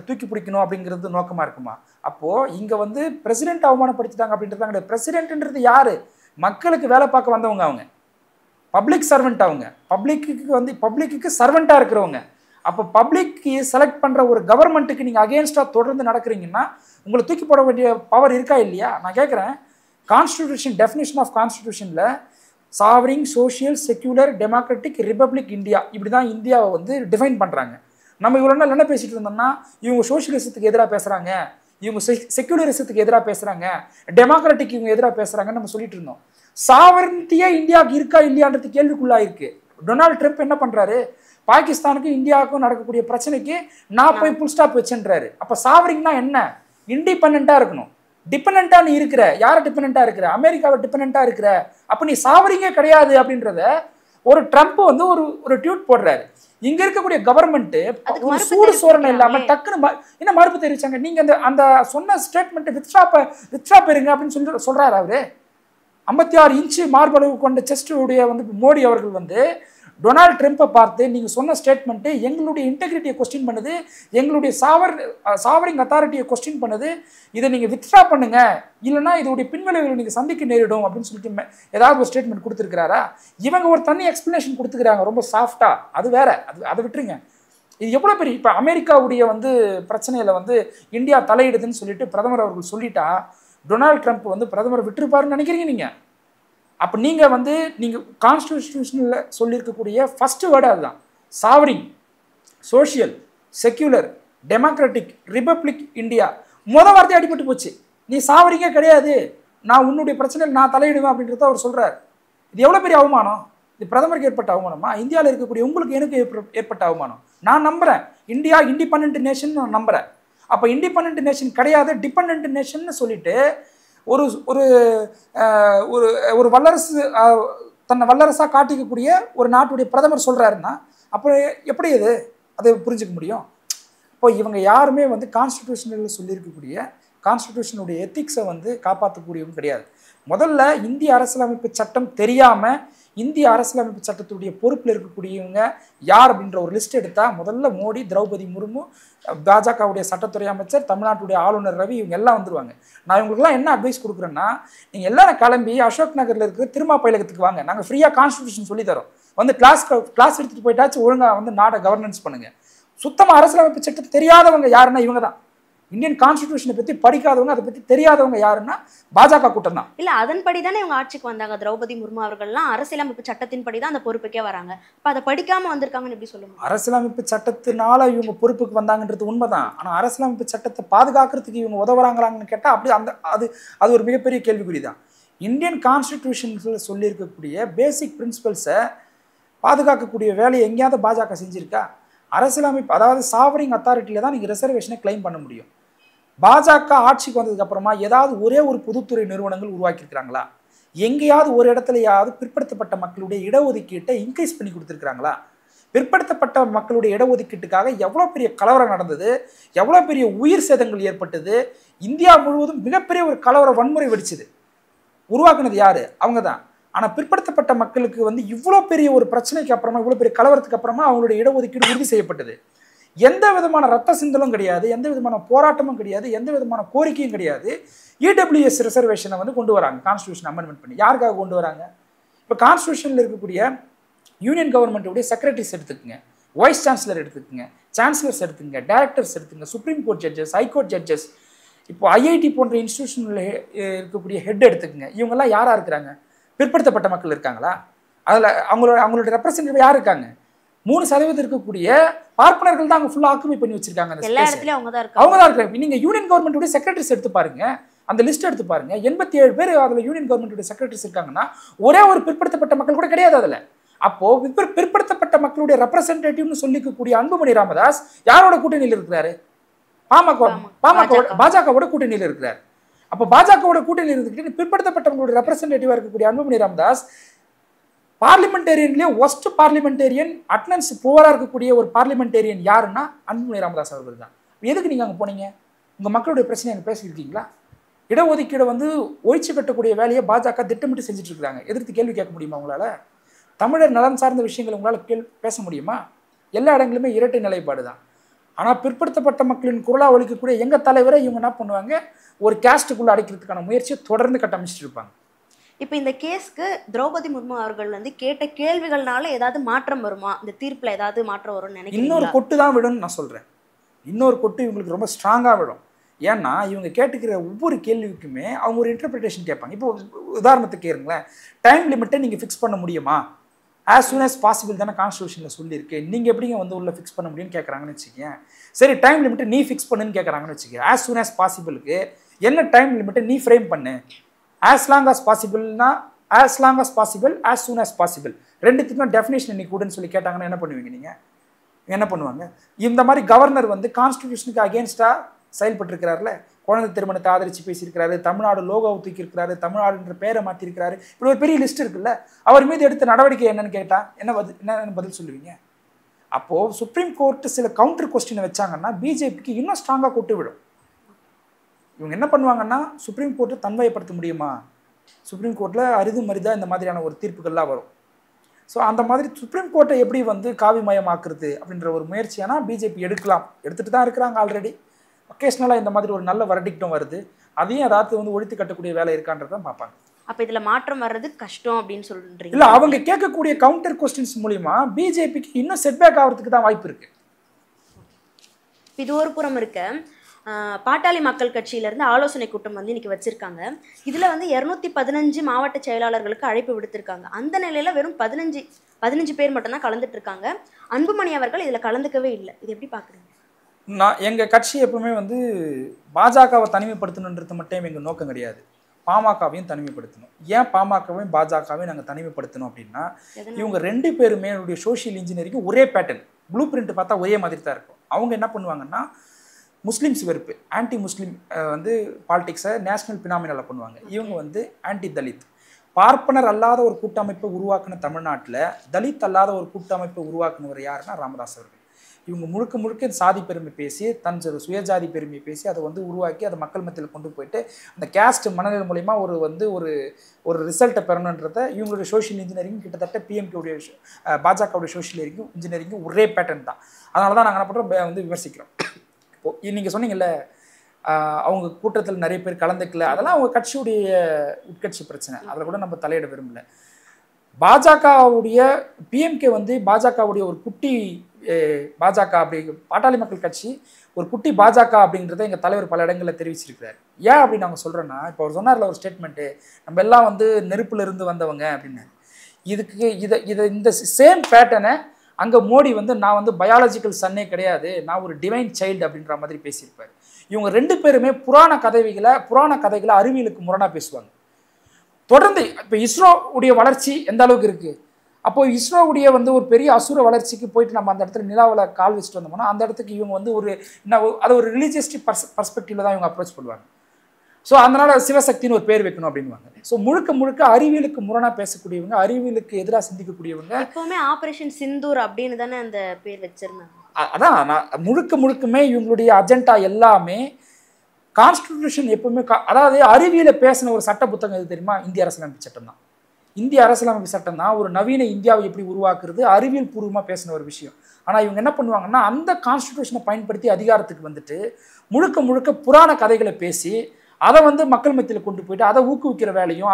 தூக்கி பிடிக்கணும் அப்படிங்கிறது நோக்கமாக இருக்குமா? அப்போது இங்கே வந்து பிரசிடென்ட் அவமானப்படுத்திட்டாங்க அப்படின்றது கிடையாது. பிரசிடென்ட்ன்றது யார்? மக்களுக்கு வேலை பார்க்க வந்தவங்க, அவங்க பப்ளிக் சர்வெண்ட், அவங்க பப்ளிக்கு சர்வெண்ட்டாக இருக்கிறவங்க. அப்போ பப்ளிக்கு செலக்ட் பண்ணுற ஒரு கவர்மெண்ட்டுக்கு நீங்கள் அகேன்ஸ்டாக தொடர்ந்து நடக்கிறீங்கன்னா உங்களை தூக்கி போட வேண்டிய பவர் இருக்கா இல்லையா? நான் கேட்குறேன், கான்ஸ்டியூஷன் டெஃபினேஷன் ஆஃப் கான்ஸ்டியூஷனில் sovereign, socialist, secular, democratic, republic India இப்படி தான் இந்தியாவை வந்து டிஃபைன் பண்ணுறாங்க. நம்ம இவ்வளோ நாள் என்ன பேசிகிட்டு இருந்தோம்னா இவங்க சோஷியலிசத்துக்கு எதிராக பேசுகிறாங்க, இவங்க செக்யூலரிசத்துக்கு எதிராக பேசுகிறாங்க, டெமோக்ராட்டிக் இவங்க எதிராக பேசுகிறாங்கன்னு நம்ம சொல்லிட்டு இருந்தோம். சாவரன்ட்டியே இந்தியாவுக்கு இருக்கா இல்லையான்றது கேள்விக்குள்ளாயிருக்கு. டொனால்ட் ட்ரம்ப் என்ன பண்ணுறாரு? பாகிஸ்தானுக்கும் இந்தியாவுக்கும் நடக்கக்கூடிய பிரச்சனைக்கு நான் போய் புல் ஸ்டாப் வச்சுன்றாரு. அப்போ சாவரிங்னா என்ன? இண்டிபெண்ட்டாக இருக்கணும். டிபெண்டா நீ இருக்கிற, யாரை டிபெண்டா இருக்கிற? அமெரிக்காவை டிபெண்டா இருக்கிற. அப்போ நீ சாவரிங்கே கிடையாது அப்படின்றத ஒரு ட்ரம்ப் வந்து ஒரு ட்வீட் போடுறாரு. இங்க இருக்கக்கூடிய கவர்மெண்ட் ஒரு சூடு சோரணை இல்லாம டக்குன்னு என்ன மறுப்பு தெரிவிச்சாங்க? நீங்க அந்த சொன்ன ஸ்டேட்மெண்ட் வித்ரா பெறுங்க அப்படின்னு சொல்றாரு அவரு. 56 இன்ச்சு மார்பளவு கொண்ட செஸ்ட் உடைய வந்து மோடி அவர்கள் வந்து டொனால்ட் ட்ரம்ப்பை பார்த்து நீங்கள் சொன்ன ஸ்டேட்மெண்ட்டு எங்களுடைய இன்டெகிரிட்டியை கொஸ்டின் பண்ணுது, எங்களுடைய சாவரிங் அத்தாரிட்டியை கொஸ்டின் பண்ணுது, இதை நீங்கள் வித்ட்ரா பண்ணுங்க, இல்லைனா இதோடைய பின்விளைவுகளை நீங்கள் சந்திக்க நேரிடும் அப்படின்னு சொல்லிட்டு ஏதாவது ஒரு ஸ்டேட்மெண்ட் கொடுத்துருக்கிறாரா? இவங்க ஒரு தனி எக்ஸ்பிளனேஷன் கொடுத்துக்கிறாங்க ரொம்ப சாஃப்டா. அது வேற, அதை விட்டுருங்க. இது எவ்வளோ பெரிய இப்போ அமெரிக்காவுடைய வந்து பிரச்சனையில் வந்து இந்தியா தலையிடுதுன்னு சொல்லிட்டு பிரதமர் அவர்கள் சொல்லிட்டா டொனால்ட் ட்ரம்ப் வந்து பிரதமரை விட்டுருப்பாருன்னு நினைக்கிறீங்க நீங்கள்? அப்போ நீங்கள் வந்து நீங்கள் கான்ஸ்டியூஷனில் சொல்லியிருக்கக்கூடிய ஃபஸ்ட்டு வேர்டு அதுதான். Sovereign, socialist, secular, democratic, republic India வார்த்தை அடிபட்டு போச்சு. நீ சாவரிங்கே கிடையாது, நான் உன்னுடைய பிரச்சனையில் நான் தலையிடுவேன் அப்படின்றத அவர் சொல்கிறார். இது எவ்வளோ பெரிய அவமானம்? இது பிரதமருக்கு ஏற்பட்ட அவமானமா? இந்தியாவில் இருக்கக்கூடிய உங்களுக்கு எனக்கு ஏற்பட்ட அவமானம். நான் நம்புகிறேன் இந்தியா இண்டிபெண்ட் நேஷன் நான் நம்புகிறேன். அப்போ இண்டிபெண்ட் நேஷன் கிடையாது, டிபெண்ட் நேஷன் சொல்லிட்டு ஒரு ஒரு ஒரு வல்லரசு தன்னை வல்லரசாக காட்டிக்கக்கூடிய ஒரு நாட்டுடைய பிரதமர் சொல்கிறாருன்னா அப்புறம் எப்படி அதை புரிஞ்சுக்க முடியும்? இப்போ இவங்க யாருமே வந்து கான்ஸ்டியூஷனில் சொல்லியிருக்கக்கூடிய கான்ஸ்டியூஷனுடைய எத்திக்ஸை வந்து காப்பாற்றக்கூடியவங்க கிடையாது. முதல்ல இந்திய அரசியலமைப்பு சட்டம் தெரியாமல் இந்திய அரசியலமைப்பு சட்டத்துடைய பொறுப்பில் இருக்கக்கூடியவங்க யார் அப்படின்ற ஒரு லிஸ்ட் எடுத்தால் முதல்ல மோடி, திரௌபதி முர்மு, பாஜகவுடைய சட்டத்துறை அமைச்சர், தமிழ்நாட்டுடைய ஆளுநர் ரவி, இவங்க எல்லாம் வந்துருவாங்க. நான் இவங்களுக்குலாம் என்ன அட்வைஸ் கொடுக்குறேன்னா, நீங்கள் எல்லாரும் கிளம்பி அசோக் நகரில் இருக்கிற திருமா பயிலகத்துக்கு வாங்க, நாங்கள் ஃப்ரீயாக கான்ஸ்டியூஷன் சொல்லித்தரோம், வந்து கிளாஸ் எடுத்துகிட்டு போயிட்டாச்சு ஒழுங்காக வந்து நாடை கவர்னன்ஸ் பண்ணுங்கள். சுத்தமாக அரசியலமைப்பு சட்டம் தெரியாதவங்க யாருன்னா இவங்க தான். இந்தியன் கான்ஸ்டிடியூஷனை பற்றி படிக்காதவங்க, அதை பற்றி தெரியாதவங்க யாருன்னா பாஜக கூட்டம் தான். இல்லை, அதன்படி தானே இவங்க ஆட்சிக்கு வந்தாங்க. திரௌபதி முர்மு அவர்கள்லாம் அரசியலமைப்பு சட்டத்தின்படி தான் அந்த பொறுப்புக்கே வராங்க. அப்போ அதை படிக்காமல் வந்திருக்காங்கன்னு எப்படி சொல்லுங்க? அரசியலமைப்பு சட்டத்தினால இவங்க பொறுப்புக்கு வந்தாங்கன்றது உண்மைதான். ஆனால் அரசியலமைப்பு சட்டத்தை பாதுகாக்கிறதுக்கு இவங்க உதவுறாங்களான்னு கேட்டால் அப்படி அது ஒரு மிகப்பெரிய கேள்விக்குறி தான். இந்தியன் கான்ஸ்டிடியூஷன்ஸில் சொல்லியிருக்கக்கூடிய பேசிக் பிரின்சிபல்ஸை பாதுகாக்கக்கூடிய வேலையை எங்கேயாவது பாஜக செஞ்சுருக்கா? அரசியலமைப்பு, அதாவது சாவரிங் அத்தாரிட்டியில் தான் நீங்கள் ரிசர்வேஷனை கிளைம் பண்ண முடியும். பாஜக ஆட்சிக்கு வந்ததுக்கு அப்புறமா ஏதாவது ஒரே ஒரு பொதுத்துறை நிறுவனங்கள் உருவாக்கியிருக்கிறாங்களா? எங்கேயாவது ஒரு இடத்துலையாவது பிற்படுத்தப்பட்ட மக்களுடைய இடஒதுக்கீட்டை இன்க்ரீஸ் பண்ணி கொடுத்துருக்குறாங்களா? பிற்படுத்தப்பட்ட மக்களுடைய இடஒதுக்கீட்டுக்காக எவ்வளோ பெரிய கலவரம் நடந்தது, எவ்வளோ பெரிய உயிர் சேதங்கள் ஏற்பட்டது, இந்தியா முழுவதும் மிகப்பெரிய ஒரு கலவர வன்முறை வெடிச்சுது. உருவாக்குனது யாரு? அவங்க தான். ஆனால் பிற்படுத்தப்பட்ட மக்களுக்கு வந்து இவ்வளோ பெரிய ஒரு பிரச்சனைக்கு அப்புறமா, இவ்வளோ பெரிய கலவரத்துக்கு அப்புறமா அவங்களுடைய இடஒதுக்கீடு உறுதி செய்யப்பட்டது. எந்த விதமான ரத்த சிந்தலும் கிடையாது, எந்த விதமான போராட்டமும் கிடையாது, எந்த விதமான கோரிக்கையும் கிடையாது. இடபிள்யூஎஸ் ரிசர்வேஷனை வந்து கொண்டு வராங்க கான்ஸ்டியூஷன் அமெண்ட்மெண்ட் பண்ணி. யாருக்காக கொண்டு வராங்க? இப்போ கான்ஸ்டியூஷனில் இருக்கக்கூடிய யூனியன் கவர்மெண்ட்டுடைய செக்ரட்டரிஸ் எடுத்துக்கோங்க, வைஸ் சான்சலர் எடுத்துக்கோங்க, சான்சலர்ஸ் எடுத்துக்கங்க, டைரக்டர்ஸ் எடுத்துக்கங்க, supreme court judges, high court judges, இப்போ ஐஐடி போன்ற இன்ஸ்டியூஷனில் இருக்கக்கூடிய ஹெட் எடுத்துக்கோங்க. இவங்கெல்லாம் யாராக இருக்கிறாங்க? பிற்படுத்தப்பட்ட மக்கள் இருக்காங்களா? அதில் அவங்களோட ரெப்ரசன்டேட்டிவ் யார் இருக்காங்க? 3% இருக்கக்கூடிய பார்ப்பனர்கள் தான் அங்கே ஃபுல்லாக ஆக்குபை பண்ணி வச்சிருக்காங்க. அவங்க தான் இருக்காங்க. நீங்கள் யூனியன் கவர்மெண்ட்டுடைய செக்ரட்டரிஸ் எடுத்து பாருங்க, அந்த லிஸ்ட் எடுத்து பாருங்க. 87 பேர் அதில் யூனியன் கவர்மெண்ட்டுடைய செக்ரட்டரிஸ் இருக்காங்கன்னா ஒரே ஒரு பிற்படுத்தப்பட்ட மக்கள் கூட கிடையாது அதில். அப்போ பிற்படுத்தப்பட்ட மக்களுடைய ரெப்ரசன்டேட்டிவ்னு சொல்லிக்கக்கூடிய அன்புமணி ராமதாஸ் யாரோட கூட்டணியில் இருக்கிறாரு? பாஜகவோட கூட்டணியில் இருக்கிறார். அப்போ பாஜகவோட கூட்டணியில் இருந்துக்கிட்டு பிற்படுத்தப்பட்டவங்களுடைய ரெப்ரசன்டேட்டிவா இருக்கக்கூடிய அன்புமணி ராமதாஸ் பார்லிமெண்டேரியன்லேயே ஒஸ்ட் பார்லிமெண்டேரியன் அட்டனன்ஸ் புவரா இருக்கக்கூடிய ஒரு பார்லிமெண்டேரியன் யாருன்னா அன்புமணி ராமதாஸ் அவர்கள் தான். எதுக்கு நீங்க அங்கே போனீங்க? உங்க மக்களுடைய பிரச்சனை அங்கே பேசியிருக்கீங்களா? இடஒதுக்கீடு வந்து ஒழிச்சு கட்டக்கூடிய வேலையை பாஜக திட்டமிட்டு செஞ்சுட்டு இருக்காங்க. எதிர்த்து கேள்வி கேட்க முடியுமா உங்களால? தமிழர் நலன் சார்ந்த விஷயங்கள் உங்களால் பேச முடியுமா? எல்லா இடங்களுமே இரட்டை நிலைப்பாடு தான். ஆனால் பிற்படுத்தப்பட்ட மக்களின் குரலா ஒழிக்கக்கூடிய எங்கள் தலைவரை இவங்க என்ன பண்ணுவாங்க, ஒரு கேஸ்ட்டுக்குள்ளே அடைக்கிறதுக்கான முயற்சியை தொடர்ந்து கட்டமைச்சிட்டு இருப்பாங்க. இப்போ இந்த கேஸ்க்கு திரௌபதி முர்மு அவர்கள் வந்து கேட்ட கேள்விகள்னால ஏதாவது மாற்றம் வருமா? இந்த தீர்ப்பில் ஏதாவது மாற்றம் வரும்னு நினைக்கிறேன். இன்னொரு கொட்டு தான் விடும்னு நான் சொல்கிறேன். இன்னொரு கொட்டு இவங்களுக்கு ரொம்ப ஸ்ட்ராங்காக விடும். ஏன்னா இவங்க கேட்டுக்கிற ஒவ்வொரு கேள்விக்குமே அவங்க ஒரு இன்டர்பிரிட்டேஷன் கேட்பாங்க. இப்போ உதாரணத்துக்கு கேளுங்களேன், டைம் லிமிட்டை நீங்கள் ஃபிக்ஸ் பண்ண முடியுமா? ஆஸ் சூன் ஆஸ் பாசிபிள் தானே கான்ஸ்டியூஷனில் சொல்லியிருக்கு. நீங்கள் எப்படிங்க வந்து உள்ள ஃபிக்ஸ் பண்ண முடியும்னு கேட்குறாங்கன்னு வச்சுக்கேன். சரி, டைம் லிமிட்டை நீ ஃபிக்ஸ் பண்ணுன்னு கேட்குறாங்கன்னு வச்சுக்கேன். ஆஸ் சூன் ஆஸ் பாசிபிளுக்கு என்ன டைம் லிமிட்டை நீ ஃப்ரேம் பண்ணு. ஆஸ் லாங் ஆஸ் பாசிபிள்னா as long as possible, as soon as possible, ரெண்டுத்துக்கும் டெஃபினேஷன் இன்னைக்கு கூடன்னு சொல்லி கேட்டாங்கன்னா என்ன பண்ணுவீங்க? நீங்கள் என்ன பண்ணுவாங்க? இந்த மாதிரி கவர்னர் வந்து கான்ஸ்டியூஷனுக்கு அகேன்ஸ்டாக செயல்பட்டுருக்கிறாருல, குழந்தை திருமணத்தை ஆதரித்து பேசியிருக்கிறாரு, தமிழ்நாடு லோகோவை தூக்கியிருக்கிறாரு, தமிழ்நாடுன்ற பேரை மாற்றிருக்கிறாரு, இப்படி ஒரு பெரிய லிஸ்ட் இருக்குல்ல. அவர் மீது எடுத்த நடவடிக்கை என்னன்னு கேட்டால் என்ன பதில் சொல்லுவீங்க? அப்போது சுப்ரீம் கோர்ட்டு சில கவுண்டர் கொஸ்டினை வச்சாங்கன்னா பிஜேபிக்கு இன்னும் ஸ்ட்ராங்காக கொட்டு விடும். இவங்க என்ன பண்ணுவாங்கன்னா, சுப்ரீம் கோர்ட்டை தன்மையப்படுத்த முடியுமா? சுப்ரீம் கோர்ட்டில் அரிது மரிதா இந்த மாதிரியான ஒரு தீர்ப்புகள்லாம் வரும். ஸோ அந்த மாதிரி சுப்ரீம் கோர்ட்டை எப்படி வந்து காவிமயமாக்குறது அப்படின்ற ஒரு முயற்சியானா பிஜேபி எடுத்துகிட்டு தான் இருக்கிறாங்க ஆல்ரெடி. ஒகேஷ்னலாக இந்த மாதிரி ஒரு நல்ல வரடிக்டும் வருது. அதையும் அதாவது வந்து ஒழித்து கட்டக்கூடிய வேலை இருக்கான்றதான் பார்ப்பாங்க. அப்போ இதில் மாற்றம் வர்றது கஷ்டம் அப்படின்னு சொல்றீங்க? இல்லை, அவங்க கேட்கக்கூடிய கவுண்டர் கொஸ்டின்ஸ் மூலிமா பிஜேபிக்கு இன்னும் செட்பேக் ஆகிறதுக்கு தான் வாய்ப்பு இருக்கு. இது ஒரு புறம் இருக்க, பாட்டாளி மக்கள் கட்சியிலேருந்து ஆலோசனை கூட்டம் வந்து இன்னைக்கு வச்சிருக்காங்க. இதில் வந்து 215 மாவட்ட செயலாளர்களுக்கு அழைப்பு விடுத்திருக்காங்க. அந்த நிலையில் வெறும் 15 பேர் மட்டும்தான் கலந்துட்டு இருக்காங்க. அன்புமணி அவர்கள் இதில் கலந்துக்கவே இல்லை. இது எப்படி பார்க்குறீங்க? எங்கள் கட்சி எப்பவுமே வந்து பாஜகவை தனிமைப்படுத்தணுன்றது மட்டும் எங்கள் நோக்கம் கிடையாது, பாமகவையும் தனிமைப்படுத்தணும். ஏன் பாமகவையும் பாஜகவையும் நாங்கள் தனிமைப்படுத்தணும் அப்படின்னா, இவங்க ரெண்டு பேருமே என்னுடைய சோஷியல் இன்ஜினியரிங் ஒரே பேட்டர்ன், ப்ளூ பிரிண்ட் பார்த்தா ஒரே மாதிரி தான் இருக்கும். அவங்க என்ன பண்ணுவாங்கன்னா, முஸ்லீம்ஸ் வெறுப்பு, ஆன்டி முஸ்லீம் வந்து பாலிடிக்ஸை நேஷனல் பினாமினலில் பண்ணுவாங்க. இவங்க வந்து ஆன்டி தலித், பார்ப்பனர் அல்லாத ஒரு கூட்டமைப்பை உருவாக்குன தமிழ்நாட்டில் தலித் அல்லாத ஒரு கூட்டமைப்பை உருவாக்குனவர் யாருன்னா ராமதாஸ் அவர்கள். இவங்க முழுக்க முழுக்க சாதி பெருமை பேசி, தன் சுயஜாதி பெருமையை பேசி அதை வந்து உருவாக்கி அதை மக்கள் மத்தியில் கொண்டு போயிட்டு அந்த கேஸ்ட் மனநிலை மூலமா ஒரு ரிசல்ட்டை பெறணுன்றதை இவங்களுடைய சோஷியல் இன்ஜினியரிங் கிட்டத்தட்ட பிஎம்கேவுடைய பாஜகவுடைய சோஷியல் இன்ஜினியரிங் ஒரே பேட்டர்ன் தான். அதனால தான் நாங்கள் என்ன பண்ணுறோம், வந்து விமர்சிக்கிறோம். இப்போது நீங்கள் சொன்னீங்கல்ல, அவங்க கூட்டத்தில் நிறைய பேர் கலந்துக்கல, அதெல்லாம் அவங்க கட்சியுடைய உட்கட்சி பிரச்சனை, அதில் கூட நம்ம தலையிட விரும்பல. பாஜகவுடைய பிஎம்கே வந்து பாஜகவுடைய ஒரு குட்டி பாஜக அப்படி, பாட்டாளி மக்கள் கட்சி ஒரு குட்டி பாஜக அப்படின்றத எங்கள் தலைவர் பல இடங்களில் தெரிவிச்சிருக்கிறார். ஏன் அப்படின்னு நாங்கள் சொல்கிறோன்னா, இப்போ அவர் சொன்னார்ல ஒரு ஸ்டேட்மெண்ட்டு, நம்ம எல்லாம் வந்து நெருப்புல இருந்து வந்தவங்க அப்படின்னு. இந்த சேம் பேட்டர்னை அங்கே மோடி வந்து நான் வந்து பயாலஜிக்கல் சன்னே கிடையாது, நான் ஒரு டிவைன் சைல்டு அப்படின்ற மாதிரி பேசியிருப்பார். இவங்க ரெண்டு பேருமே புராண கதைகளை அறிவியலுக்கு முரணாக பேசுவாங்க தொடர்ந்து. இப்போ இஸ்ரோவுடைய வளர்ச்சி எந்த அளவுக்கு இருக்குது, அப்போது இஸ்ரோவுடைய வந்து ஒரு பெரிய அசுர வளர்ச்சிக்கு போயிட்டு நம்ம அந்த இடத்துல நிலாவில் கால் வச்சுட்டு வந்தோம்னா அந்த இடத்துக்கு இவங்க வந்து அதை ஒரு ரிலீஜியஸ்டிக் பர்ஸ்பெக்டிவ்ல தான் இவங்க அப்ரோச் பண்ணுவாங்க. ஸோ அதனால சிவசக்தின்னு ஒரு பேர் வைக்கணும் அப்படின்வாங்க. ஸோ முழுக்க அறிவியலுக்கு முரணாக பேசக்கூடியவங்க, அறிவியலுக்கு எதிராக சிந்திக்கக்கூடியவங்க. எப்பவுமே ஆபரேஷன் சிந்தூர் அப்படின்னு தானே அந்த பேர் வச்சிருந்தாங்க. அதான் நான் முழுக்கமே இவங்களுடைய அஜெண்டா எல்லாமே கான்ஸ்டிடியூஷன் எப்பவுமே, அதாவது அறிவியலை பேசின ஒரு சட்ட புத்தகம் எது தெரியுமா? இந்திய அரசியலமைப்பு சட்டம் தான். இந்திய அரசியலமைப்பு சட்டம் தான் ஒரு நவீன இந்தியாவை எப்படி உருவாக்குறது அறிவியல் பூர்வமாக பேசின ஒரு விஷயம். ஆனால் இவங்க என்ன பண்ணுவாங்கன்னா, அந்த கான்ஸ்டிடியூஷனை பயன்படுத்தி அதிகாரத்துக்கு வந்துட்டு முழுக்க புராண கதைகளை பேசி அதை வந்து மக்கள் மத்தியில் கொண்டு போயிட்டு அதை ஊக்குவிக்கிற வேலையும்,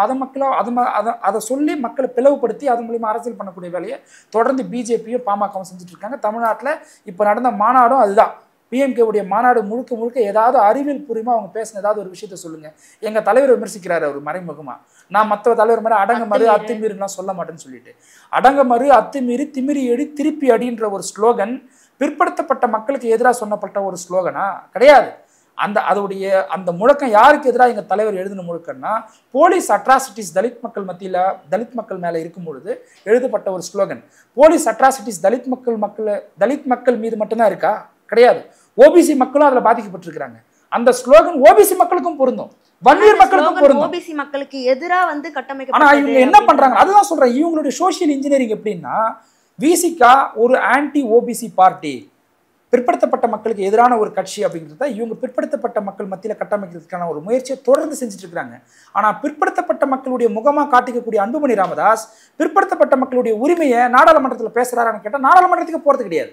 அதை சொல்லி மக்களை பிளவுபடுத்தி அதன் மூலியமாக அரசியல் பண்ணக்கூடிய வேலையை தொடர்ந்து பிஜேபியும் பாமகவும் செஞ்சுட்டு இருக்காங்க. தமிழ்நாட்டில் இப்போ நடந்த மாநாடும் அதுதான். பிஎம்கேவுடைய மாநாடு முழுக்க ஏதாவது அறிவியல் பூர்வமாக அவங்க பேசின ஏதாவது ஒரு விஷயத்த சொல்லுங்க. எங்கள் தலைவர் விமர்சிக்கிறாரு அவர் மறைமுகமாக, நான் மற்ற தலைவர் மாதிரி அடங்கமறு அத்துமீறிலாம் சொல்ல மாட்டேன்னு சொல்லிட்டு. அடங்கமறு அத்துமீறி திமிரி அடி திருப்பி அடின்ற ஒரு ஸ்லோகன் பிற்படுத்தப்பட்ட மக்களுக்கு எதிராக சொன்னப்பட்ட ஒரு ஸ்லோகனா கிடையாது. அதோடைய அந்த முழக்கம் யாருக்கு எதிராக எங்கள் தலைவர் எழுதின முழக்கம்னா, போலீஸ் அட்ராசிட்டிஸ் தலித் மக்கள் மத்தியில் தலித் மக்கள் மேலே இருக்கும் பொழுது எழுதப்பட்ட ஒரு ஸ்லோகன். போலீஸ் அட்ராசிட்டிஸ் தலித் மக்கள் மீது மட்டும்தான் இருக்கா? கிடையாது. ஓபிசி மக்களும் அதில் பாதிக்கப்பட்டிருக்கிறாங்க. அந்த ஸ்லோகன் ஓபிசி மக்களுக்கும் பொருந்தும், வன்னியர் மக்களுக்கும் பொருந்தும். ஓபிசி மக்களுக்கு எதிரா வந்து ஆனா இவங்க என்ன பண்றாங்க, அதுதான் சொல்றேன். இவங்களுடைய சோசியல் இன்ஜினியரிங் எப்படின்னா, விசிகா ஒரு ஆன்டி ஓபிசி பார்ட்டி, பிற்படுத்தப்பட்ட மக்களுக்கு எதிரான ஒரு கட்சி அப்படிங்கிறத இவங்க பிற்படுத்தப்பட்ட மக்கள் மத்தியில் கட்டமைக்கிறதுக்கான ஒரு முயற்சியை தொடர்ந்து செஞ்சுட்டு இருக்காங்க. ஆனால் பிற்படுத்தப்பட்ட மக்களுடைய முகமாக காட்டிக்கக்கூடிய அன்புமணி ராமதாஸ் பிற்படுத்தப்பட்ட மக்களுடைய உரிமையை நாடாளுமன்றத்தில் பேசுறாரான்னு கேட்டால் நாடாளுமன்றத்துக்கு போகிறது கிடையாது.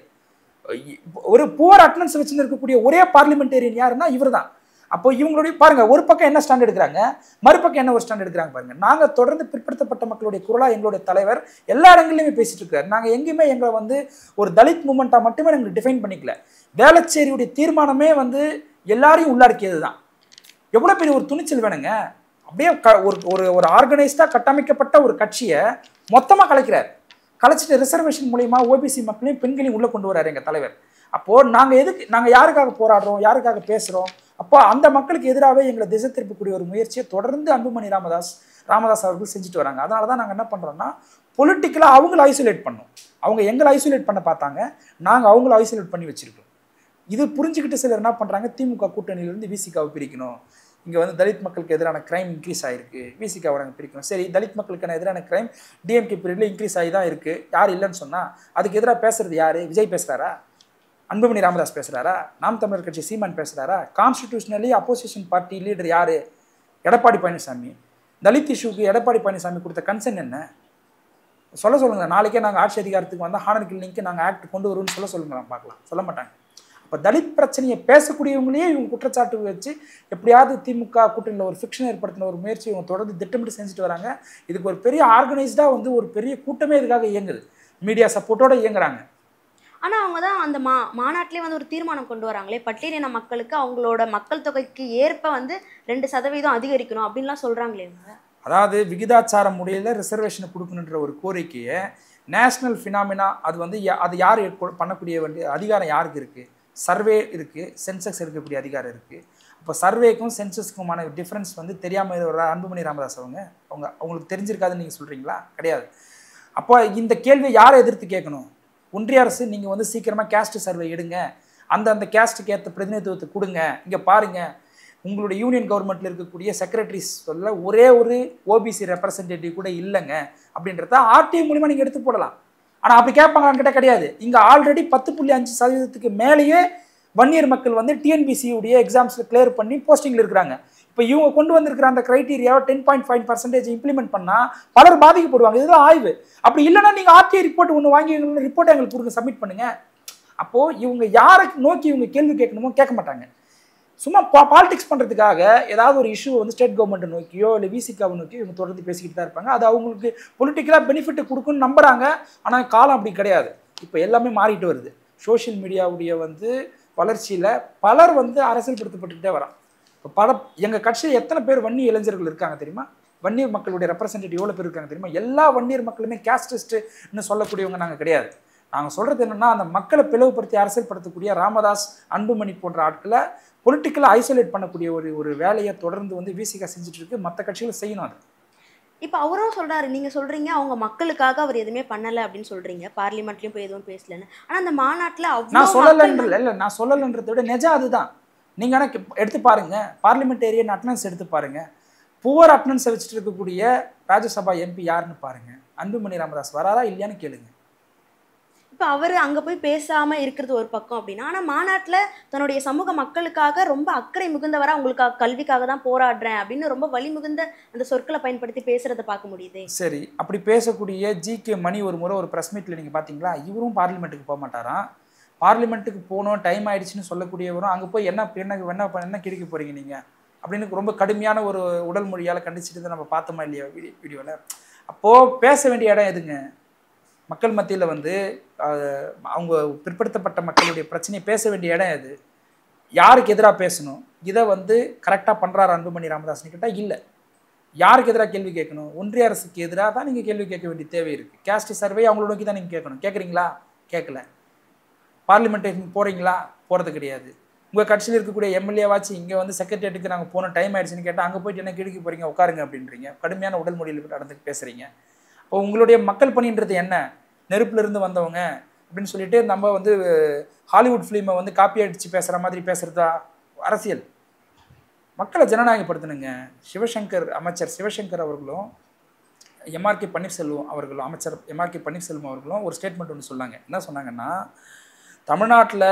ஒரு புவர் அட்டனன்ஸ் வச்சுருக்கக்கூடிய ஒரே பார்லிமெண்டேரியன் யாருன்னா இவர் தான். அப்போ இவங்களுடைய பாருங்க, ஒரு பக்கம் என்ன ஸ்டாண்ட் எடுக்கிறாங்க, மறுபக்கம் என்ன ஒரு ஸ்டாண்ட் எடுக்கிறாங்க பாருங்க. நாங்க தொடர்ந்து பிற்படுத்தப்பட்ட மக்களுடைய குரலா எங்களுடைய தலைவர் எல்லா இடங்கள்லையுமே பேசிட்டு இருக்காரு. நாங்க எங்கேயுமே எங்களை வந்து ஒரு தலித் மூமெண்டா மட்டுமே எங்களுக்கு டிஃபைன் பண்ணிக்கல. வேளச்சேரியுடைய தீர்மானமே வந்து எல்லாரையும் உள்ளடக்கியது தான். எவ்வளவு பெரிய ஒரு துணிச்சல் வேணுங்க. அப்படியே ஒரு ஒரு ஆர்கனைஸ்டா கட்டமைக்கப்பட்ட ஒரு கட்சியை மொத்தமா கலைக்கிறார். கலைச்சிட்டு ரிசர்வேஷன் மூலியமா ஓபிசி மக்களையும் பெண்களையும் உள்ள கொண்டு வர்றாரு எங்க தலைவர். அப்போ நாங்க யாருக்காக போராடுறோம், யாருக்காக பேசுறோம்? அப்போ அந்த மக்களுக்கு எதிராகவே எங்களை திசை திருப்பக்கூடிய ஒரு முயற்சியை தொடர்ந்து அன்புமணி ராமதாஸ் அவர்கள் செஞ்சுட்டு வராங்க. அதனால தான் நாங்கள் என்ன பண்ணுறோம்னா, பொலிட்டிக்கலாக அவங்கள ஐசோலேட் பண்ணோம். அவங்க எங்களை ஐசோலேட் பண்ண பார்த்தாங்க, நாங்கள் அவங்கள ஐசோலேட் பண்ணி வச்சிருக்கோம். இது புரிஞ்சுக்கிட்டு சிலர் என்ன பண்ணுறாங்க, திமுக கூட்டணியிலிருந்து விசிகாவை பிரிக்கணும், இங்கே வந்து தலித் மக்களுக்கு எதிரான கிரைம் இன்க்ரீஸ் ஆகிருக்கு, விசிகாவை நாங்கள் பிரிக்கணும். சரி, தலித் மக்களுக்கான எதிரான கிரைம் டிஎம்கே பீரியடில் இன்க்ரீஸ் ஆகி தான் இருக்குது, யார் இல்லைன்னு சொன்னால் அதுக்கு எதிராக பேசுறது யார்? விஜய் பேசுகிறாரா? அன்புமணி ராமதாஸ் பேசுகிறாரா? நாம் தமிழர் கட்சி சீமான் பேசுகிறாரா? கான்ஸ்டிடியூஷனலி அப்போசிஷன் பார்ட்டி லீடர் யார்? எடப்பாடி பழனிசாமி. தலித் இஷ்யூக்கு எடப்பாடி பழனிசாமி கொடுத்த கன்சர்ன் என்ன? சொல்லுங்க. நாளைக்கே நாங்கள் ஆட்சி அதிகாரத்துக்கு வந்தால் ஹானர் கில்லிங்க்கு நாங்கள் ஆக்ட் கொண்டு வருவோம்னு சொல்லுங்க, பார்க்கலாம். சொல்ல மாட்டாங்க. இப்போ தலித் பிரச்சனையை பேசக்கூடியவங்களையே இவங்க குற்றச்சாட்டு வச்சு எப்படியாவது திமுக கூட்டணியில் ஒரு ஃபிக்ஷன் ஏற்படுத்தின ஒரு முயற்சி இவங்க தொடர்ந்து திட்டமிட்டு செஞ்சுட்டு வராங்க. இதுக்கு ஒரு பெரிய ஆர்கனைஸ்டாக வந்து ஒரு பெரிய கூட்டமே இதுக்காக இயங்குது, மீடியா சப்போர்ட்டோட இயங்குறாங்க. ஆனால் அவங்க தான் அந்த மாநாட்டிலே வந்து ஒரு தீர்மானம் கொண்டு வராங்களே, பட்டியலின மக்களுக்கு அவங்களோட மக்கள் தொகைக்கு ஏற்ப வந்து 2% அதிகரிக்கணும் அப்படின்லாம் சொல்கிறாங்களே. அதாவது விகிதாச்சார முறையில் ரிசர்வேஷனை கொடுக்கணுன்ற ஒரு கோரிக்கையை நேஷ்னல் ஃபினாமினா, அது வந்து அது யார் பண்ணக்கூடிய வேண்டிய அதிகாரம் யாருக்கு இருக்குது? சர்வே இருக்குது, சென்சஸ் இருக்கக்கூடிய அதிகாரம் இருக்குது. அப்போ சர்வேக்கும் சென்சஸ்க்குமான டிஃப்ரென்ஸ் வந்து தெரியாமல் வர அன்புமணி ராமதாஸ் அவங்களுக்கு தெரிஞ்சிருக்காதுன்னு நீங்கள் சொல்கிறீங்களா? கிடையாது. அப்போ இந்த கேள்வியை யாரை எதிர்த்து கேட்கணும்? ஒன்றிய அரசு நீங்கள் வந்து சீக்கிரமாக கேஸ்ட் சர்வே எடுங்க, அந்த கேஸ்ட்டுக்கு ஏற்ற பிரதிநிதித்துவத்தை கொடுங்க. இங்கே பாருங்கள், உங்களுடைய யூனியன் கவர்மெண்ட்டில் இருக்கக்கூடிய செக்ரட்டரிஸ் சொல்ல ஒரே ஒரு ஓபிசி ரெப்ரசன்டேட்டிவ் கூட இல்லைங்க அப்படின்றத ஆர்டிஐ மூலிமா நீங்கள் எடுத்து போடலாம். ஆனால் அப்படி கேட்பாங்களான்னு கேட்டால் கிடையாது. இங்கே ஆல்ரெடி 10.5% மேலேயே வன்னியர் மக்கள் வந்து டிஎன்பிசியுடைய எக்ஸாம்ஸில் கிளியர் பண்ணி போஸ்டிங்கில் இருக்கிறாங்க. இப்போ இவங்க கொண்டு வந்திருக்கிற அந்த கிரைட்டீரியாவை 10.5% இம்ப்ளிமெண்ட் பண்ணால் பலர் பாதிக்கப்படுவாங்க. இதுதான் ஆய்வு. அப்படி இல்லைன்னா நீங்கள் ஆர்டிஐ ரிப்போர்ட் ஒன்று வாங்கி ரிப்போர்ட்டை எங்களுக்கு கொடுங்க, சப்மிட் பண்ணுங்க. அப்போது இவங்க யாரை நோக்கி இவங்க கேள்வி கேட்கணுமோ கேட்க மாட்டாங்க. சும்மா பாலிடிக்ஸ் பண்ணுறதுக்காக ஏதாவது ஒரு இஷ்யூ வந்து ஸ்டேட் கவர்மெண்ட்டை நோக்கியோ இல்லை விசிகாவை நோக்கியோ இவங்க தொடர்ந்து பேசிக்கிட்டு தான் இருப்பாங்க. அது அவங்களுக்கு பொலிட்டிக்கலாக பெனிஃபிட் கொடுக்குன்னு நம்புறாங்க. ஆனால் காலம் அப்படி கிடையாது. இப்போ எல்லாமே மாறிட்டு வருது. சோஷியல் மீடியாவுடைய வந்து வளர்ச்சியில் பலர் வந்து அரசியல்படுத்தப்பட்டுக்கிட்டே வரான். இப்போ எங்கள் கட்சியில் எத்தனை பேர் வன்னிய இளைஞர்கள் இருக்காங்க தெரியுமா? வன்னியர் மக்களுடைய ரெப்ரசன்டேட்டிவ் எவ்வளோ பேர் இருக்காங்க தெரியுமா? எல்லா வன்னியர் மக்களுமே கேஸ்டிஸ்ட்னு சொல்லக்கூடியவங்க நாங்கள் கிடையாது. நாங்கள் சொல்கிறது என்னென்னா, அந்த மக்களை பிளவுபடுத்தி அரசியல்படுத்தக்கூடிய ராமதாஸ், அன்புமணி போன்ற ஆட்களை பொலிட்டிக்கலாக ஐசோலேட் பண்ணக்கூடிய ஒரு வேலையை தொடர்ந்து வந்து விசிகா செஞ்சுட்டு இருக்கு. மற்ற கட்சிகள் செய்யணும் அது. இப்போ அவரும் சொல்கிறாரு, நீங்கள் சொல்கிறீங்க அவங்க மக்களுக்காக அவர் எதுவுமே பண்ணலை அப்படின்னு சொல்கிறீங்க, பார்லிமெண்ட்லேயும் போய் எதுவும் பேசலன்னு. ஆனால் அந்த மாநாட்டில் நான் சொல்லலைன்றதை விட நிஜம் அதுதான். நீங்கள் ஆனால் எடுத்து பாருங்க, பார்லிமெண்டேரியன் அட்டனன்ஸ் எடுத்து பாருங்க, புவர் அட்டனன்ஸை வச்சுட்டு இருக்கக்கூடிய ராஜ்யசபா எம்பி யாருன்னு பாருங்க. அன்புமணி ராமதாஸ் வராரா இல்லையான்னு கேளுங்க. இப்போ அவர் அங்கே போய் பேசாமல் இருக்கிறது ஒரு பக்கம் அப்படின்னா, ஆனால் மாநாட்டில் தன்னுடைய சமூக மக்களுக்காக ரொம்ப அக்கறை மிகுந்தவராக உங்களுக்காக கல்விக்காக தான் போராடுறேன் அப்படின்னு ரொம்ப வலி மிகுந்த அந்த சொற்களை பயன்படுத்தி பேசுகிறத பார்க்க முடியுது. சரி, அப்படி பேசக்கூடிய ஜிகே மணி ஒரு முறை ஒரு ப்ரெஸ் மீட்டில் நீங்கள் பார்த்தீங்களா? இவரும் பார்லிமெண்ட்டுக்கு போக மாட்டாராம். பார்லிமெண்ட்டுக்கு போகணும், டைம் ஆயிடுச்சுன்னு சொல்லக்கூடியவரும் அங்கே போய் என்ன கிடைக்க போகிறீங்க நீங்கள் அப்படின்னு ரொம்ப கடுமையான ஒரு உடல் மொழியால் கண்டிச்சுட்டு நம்ம பார்த்தோமா இல்லையா வீடியோவில்? அப்போது பேச வேண்டிய இடம் எதுங்க? மக்கள் மத்தியில் வந்து அவங்க பிற்படுத்தப்பட்ட மக்களுடைய பிரச்சனையை பேச வேண்டிய இடம் எது? யாருக்கு எதிராக பேசணும்? இதை வந்து கரெக்டாக பண்ணுறாரு அன்புமணி ராமதாஸ்னு கேட்டால் இல்லை. யாருக்கு எதிராக கேள்வி கேட்கணும்? ஒன்றிய அரசுக்கு எதிராக தான் நீங்கள் கேள்வி கேட்க வேண்டிய தேவை இருக்குது. கேஸ்ட் சர்வே அவங்கள நோக்கி தான் நீங்கள் கேட்கணும். கேட்குறீங்களா? கேட்கல. பார்லிமெண்டேஷன் போகிறீங்களா? போகிறது கிடையாது. உங்கள் கட்சியில் இருக்கக்கூடிய எம்எல்ஏவாச்சு இங்கே வந்து செக்ரட்டரியேட்டுக்கு நாங்கள் போன டைம் ஆயிடுச்சுன்னு கேட்டால் அங்கே போயிட்டு என்ன கிழக்கு போகிறீங்க, உட்காருங்க அப்படின்றீங்க. கடுமையான உடல் மொழியில் நடந்து பேசுகிறீங்க. இப்போ உங்களுடைய மக்கள் பணின்றது என்ன? நெருப்புலேருந்து வந்தவங்க, அப்படின்னு சொல்லிட்டு நம்ம வந்து ஹாலிவுட் ஃபிலிமை வந்து காப்பி அடித்து பேசுகிற மாதிரி பேசுகிறதா அரசியல்? மக்களை ஜனநாயகப்படுத்தணுங்க. அமைச்சர் சிவசங்கர் அவர்களும் எம்ஆர்கே பன்னீர்செல்வம் அவர்களும் அமைச்சர் எம்ஆர்கே பன்னீர்செல்வம் அவர்களும் ஒரு ஸ்டேட்மெண்ட் ஒன்று சொன்னாங்க. என்ன சொன்னாங்கன்னா, தமிழ்நாட்டில்